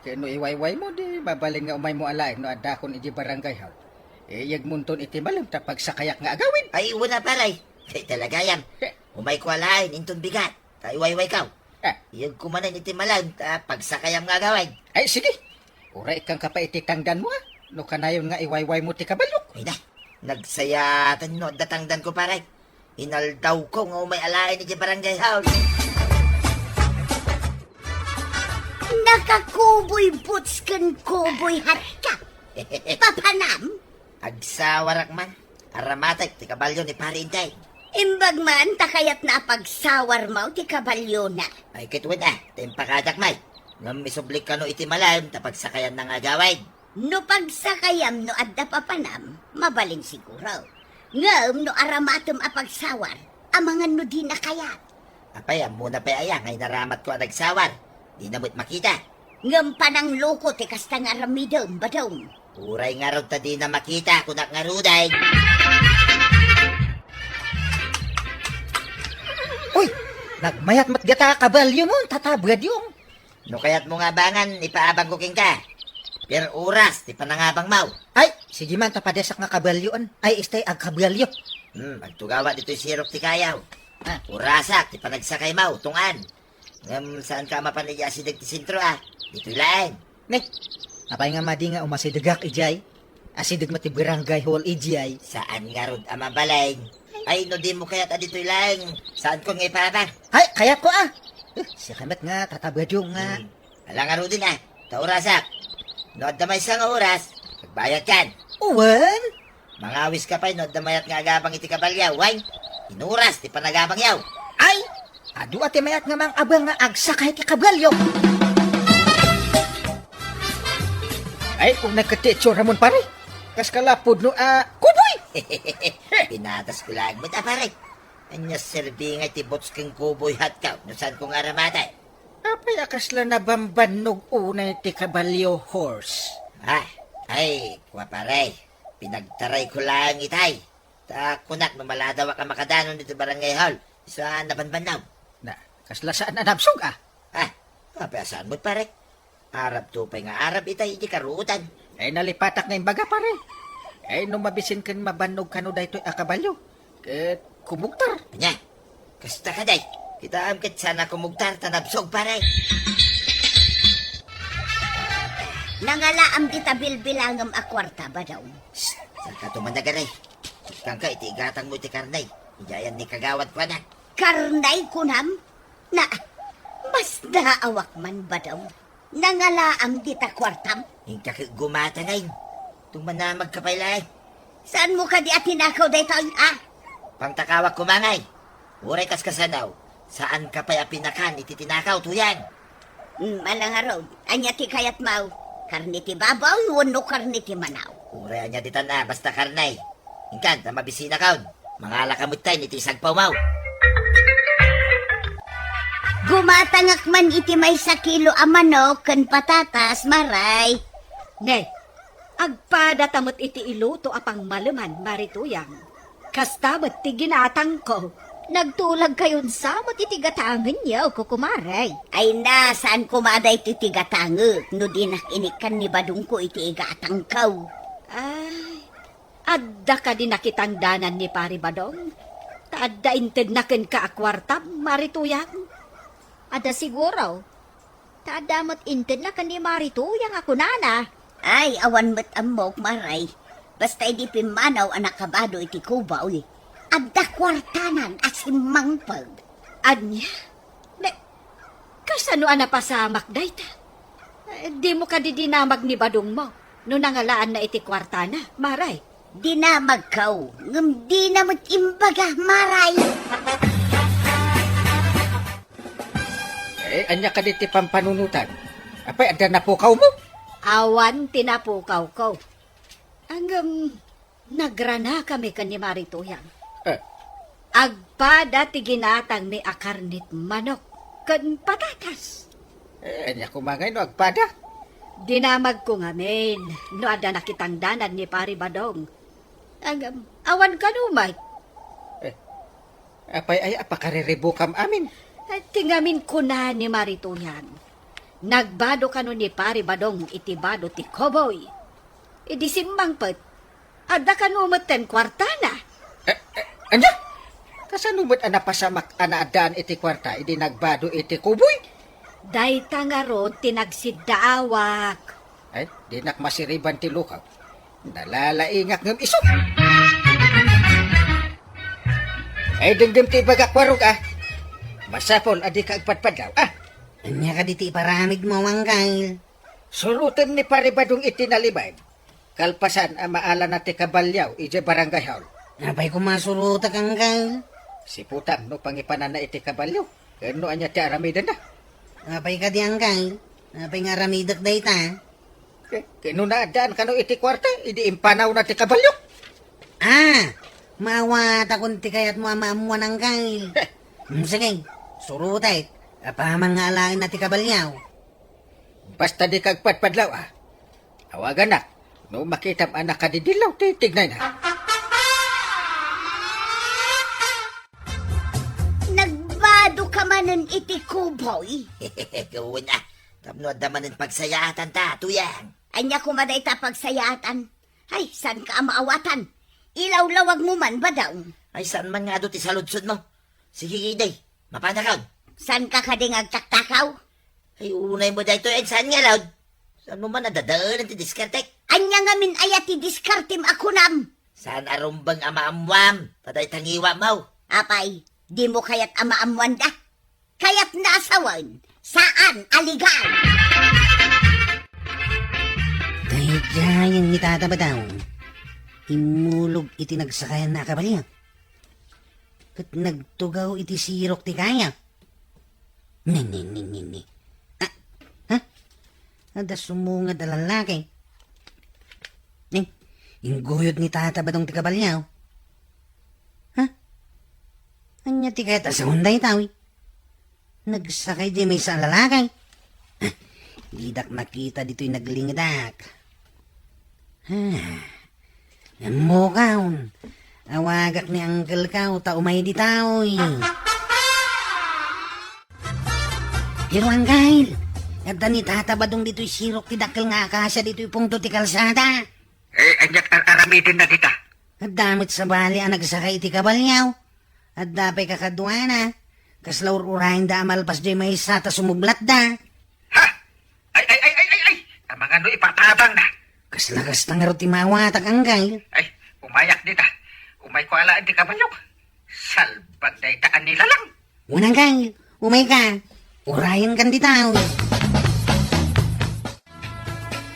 Kano iwayway mo di mabaling nga umay mo alay no adakon ije barangay hall. Yag munton iti malam tapag sa kayak nga agawin. Ay, wala paray. Kay talagayam. Umay ko alain, intong bigat. Kaiwayway ka. Ah, Iyag kumanan iti malam, ta pagsakayam nga gawin. ay, sige. Uray kang kapaititangdan mo, ah. No kanayon nga iwayway mo ti kabalyo. Ay na, nagsayatan no, datangdan ko pare. Inaldaw ko nga may alain ni barangay house. Nakakuboy boots kan kuboy hat ka. Papanam, Agsawarak man, aramatek, ti kabalyo ni Parintay. imbag man takayat na pagsawar mo ti kabalyo na. Ay kitwid tempakadak may. Ngam misublik ka no iti malam, tapag sakayan na nga gawin. No pagsakayam no adda papanam, mabaling siguro. Ngam no aramatom a pagsawar, amangan no di na kayat. Apay, muna pa aya, ngay naramat ko ang nagsawar. Di na mo't makita. Ngam panang loko ti kasta nga ramidom badong. Uray nga raw ta di na makita, kunak nga ruday. Uy, nagmayat mat gata kabalyo mo, tatabad yung. No kaya't mo nga bangan, ipaabang ko king ka. Pero oras, di pa nangabang mau. Ay, sige man, tapadesak nga kabalyoan. Ay, istay ag kabalyo. Magtugawa dito'y sirok ti kayaw. Urasak, di pa nagsakay mau, tungan. Ngam saan ka mapanigya si ti sintro Dito'y lain. Ne, apay nga madi nga umasidagak ijay. Asidag mati barangay hall ijay. Saan nga rod amabalay? Ay, no di mo kaya't dito'y lain. Saan ko nga ipabang? Ay, kaya ko ah. Siya kamat nga, tatabad yung nga. Alang nga rodin taurasak. No at damay sa nga oras, magbayad kan. Uwan? Mangawis ka pa'y no at damayat nga agabang iti kabalyaw. Why? Inuras, di pa nagabang yaw. Ay, adu ati mayat nga mang abang nga agsakay ti kabalyo. Ay, kung nagkatitsyo ramon pare. Kas kalapod no, kuboy! Pinatas ko lang mo pare. Anya serbi nga ti bots keng kuboy hat ka. No saan kong aramatay? Apay akas lang nabambanog unay ti kabalyo horse. Ay, kwa pare. Pinagtaray ko lang itay. Ta kunak no maladawa ka makadanon dito barangay hall. Sa nabanbanaw. Na, kasla saan anabsog Papayasan mo pare. Arab tupay nga Arab itay di karuutan. Ay nalipatak nga yung baga pare. Ay nung mabisin kan mabanog kano daytoy akabalyo. Ket kumugtar. Nya, kasta ka day. Kita amkit sana kumugtar tanabsog pare. Nangalaam di tabilbilangam akwarta ba daw? Saan ka tumanagaray? Kang ka itigatang mo iti karnay. Iyayan ni kagawad pa na. Karnay kunam? Na, mas naawak man ba daw? Nangalaam di takwartam? Hingka gumata ngayon. Tumanamag ka pailay. Saan mo ka di atinakaw daytoy, Pangtakawak kumangay. Uray kas kasanaw. Saan ka pa'y apinakan ititinakaw tuyan? Malang araw, anya ti kayat mau. Karni ti babaw, wano karni ti manaw. Uray anya ditan basta karnay. Hingkan, mabisina kaon. Mga lakamutay ni tisag paumaw. Gumatangak man iti may sa kilo a manok ken patatas maray. Ne, agpada tamot iti iluto apang malaman marituyang. Kastamot ti ginatang ko. Nagtulag kayon samot iti gatangan niya o kukumaray. Ay na, saan kumaday ti tigatangag? No dinak inikan ni badung ko iti igatang kaw. Ay, adda ka din nakitang danan ni Pari Badong. Taadda inted na ken ka akwartam marituyang. Ada siguro. Taadamot inted na kan ni marituyang ako nana. Ay, awan met amok maray. Basta idi pimanaw anak kabado iti kubaw. Adda kwartanan asimangpag. Anya? Kasano ana pasamak dayta? Di mo ka didinamag ni Badong mo. No nangalaan na iti kwartana, maray. Dinamag kaw, ngam di na imbaga maray. Anya ka diti pampanunutan. Apay, ada na po kaw mo? Awan tinapukaw ko. Hanggang nagrana kami kan ni Marituyang. Agpada ti ginatang ni akarnit manok kan patatas. Anya kumangay no agpada. Dinamag ko ngamin, no ada nakitang danan ni Pari Badong. Awan ka numay. Apay ay apakariribukam amin. Tingamin ko na ni Marituyan. Nagbado ka no ni Pari Badong itibado ti Koboy. Idisimbang pat, ada ka numaten kwartana. Anya? Kasano mo't anapasamak anaadaan iti kwarta, idi nagbado iti kuboy? Dayta nga ro, tinagsiddaawak. Ay, di nakmasiriban ti lukaw. Nalalaingak ng iso. Ay, dingdim ti bagakwarog Masapol, adi ka agpadpadaw. Anya ka diti paramig mo, Angkal. Sulutan ni paribadong itinalibay. Kalpasan ang maala na ti kabalyaw, ije barangay hall. Napay kumasurutak, Angkal. Si putang no pangipanan na iti kabalyaw. Ano anya ti aramidan na? Napay ka di, Angkal. Napay nga ramidak dayta. Kinunaadaan ka no iti kwarta, idi impanaw na ti kabalyaw. Mawata kunti kayat mo amamuan, Angkal. Sige, surutay. Apaman nga alain na ti kabalyaw. Basta di kagpadpadlaw Awagan na. No makitam anak ka didilaw, titignan na. Nagbado ka manan iti kuboy. Gawin na. Tapno naman ang pagsayatan ta, tuyang. Anya kumaday ta pagsayatan. Ay, san ka maawatan? Ilaw-lawag mo man ba daw? Ay, saan man nga do ti saludsod mo? Sige, giday. Mapanakaw. San ka kading agtaktakaw? Ay, unay mo dahito ay saan nga, Loud? Saan mo man nadadaan ti diskartek? Anya nga min ayati diskartim ako nam. Saan arumbang amaamwam? Taday tangiwa mo. Apay, di mo kayat amaamuan da. Kayat nasawan. Saan aligaw? Dahil yung itataba daw. Imulog iti nagsakayan na kabalyaw. Kat nagtugaw iti sirok ti kaya. Ni. Ada sumungad na lalaki. Inguyod ni tata ba tong ti kabalyaw? Anya ti kahit asa hunday tawi. Nagsakay di may sa lalaki. Didak nakita dito'y naglingadak. Mukaon. Awagak ni Uncle ka, taumay di tao Pero Uncle, at ni tatabadong dito'y sirok ti dakil nga akasya dito'y pungto ti kalsada. Anyak aramidin na kita. At damit sa bali ang nagsakay ti kabalyaw. At dapay kakadwana. Kaslaur urahin da amalpas di may sata sumublat da. Ay! Ang mga no ipatabang na. Kaslagas na nga ro ti mawatag Uncle. Ay, umayak dita. Umay ko alaan di kabalyaw. Salbag na itaan nila lang. Unang Uncle, umay ka. Urahin kan di tao.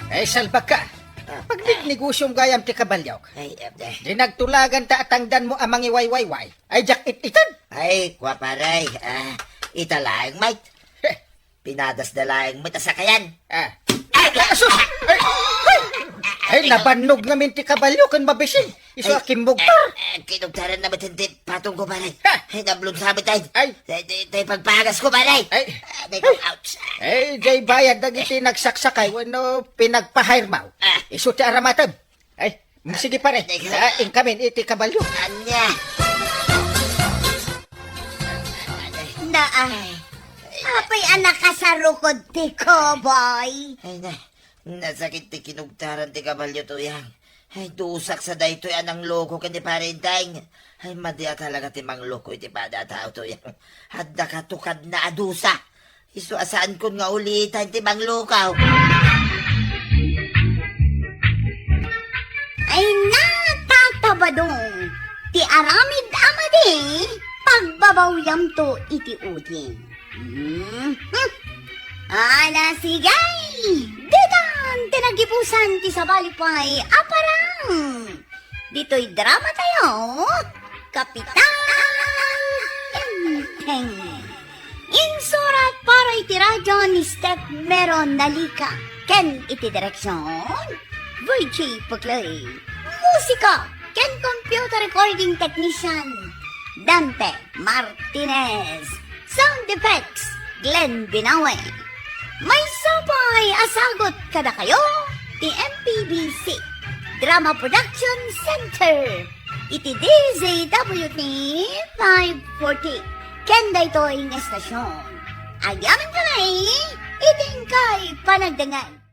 Ay, salbag ka. Pag negosyon gayam ti kabalyaw. Ay, Di nagtulagan ta atangdan mo amang iwayway. Ay, jak ititan. ay, kwa paray. Italaeng, mate. Pinadas na laeng mo tasakayan. Asus! Ay, nabanog namin ti kabalyo kan mabisin. Iso aking mugtar. Kinugtaran na matindi patong ko, paray. Ha? Ay, nablong sabi tayo. Ay. Tayo pagpagas ko, paray. Ay. Ouch. Ay, jay bayad na iti nagsaksakay. Wano pinagpahirmaw. Iso ti aramatab. Ay, sige pare. Ingkamin iti kabalyo. Anya. Apay anak ka sa rukod ti kuboy. Ay, nasakit ti kinugtaran ti kabalyo to yang. Ay, dusak sa daytoy anang loko kani parintay. Ay, madya talaga ti mang loko iti pada tao to yang. Hadda katukad na adusa. Isu asaan kun nga ulitan ti mang lukaw. Ay natatabadong ti aramid amadi pagbabawyam to iti udin. Ala sigay! Dedan! Tinagipusan ti sabalipay aparang! Dito'y drama tayo! Kapitan! Enteng! Insurat para iti radyo ni Step Meron Nalika. Ken iti direksyon? VJ Paklay. Musika! Ken computer recording technician? Dante Martinez. Sound effects, Glenn Binawe. May sabay asagot kada kayo, ti MPBC Drama Production Center. Iti DZWT 540. Kenda ito ang estasyon. Ayaman kami, iting kay panagdangan.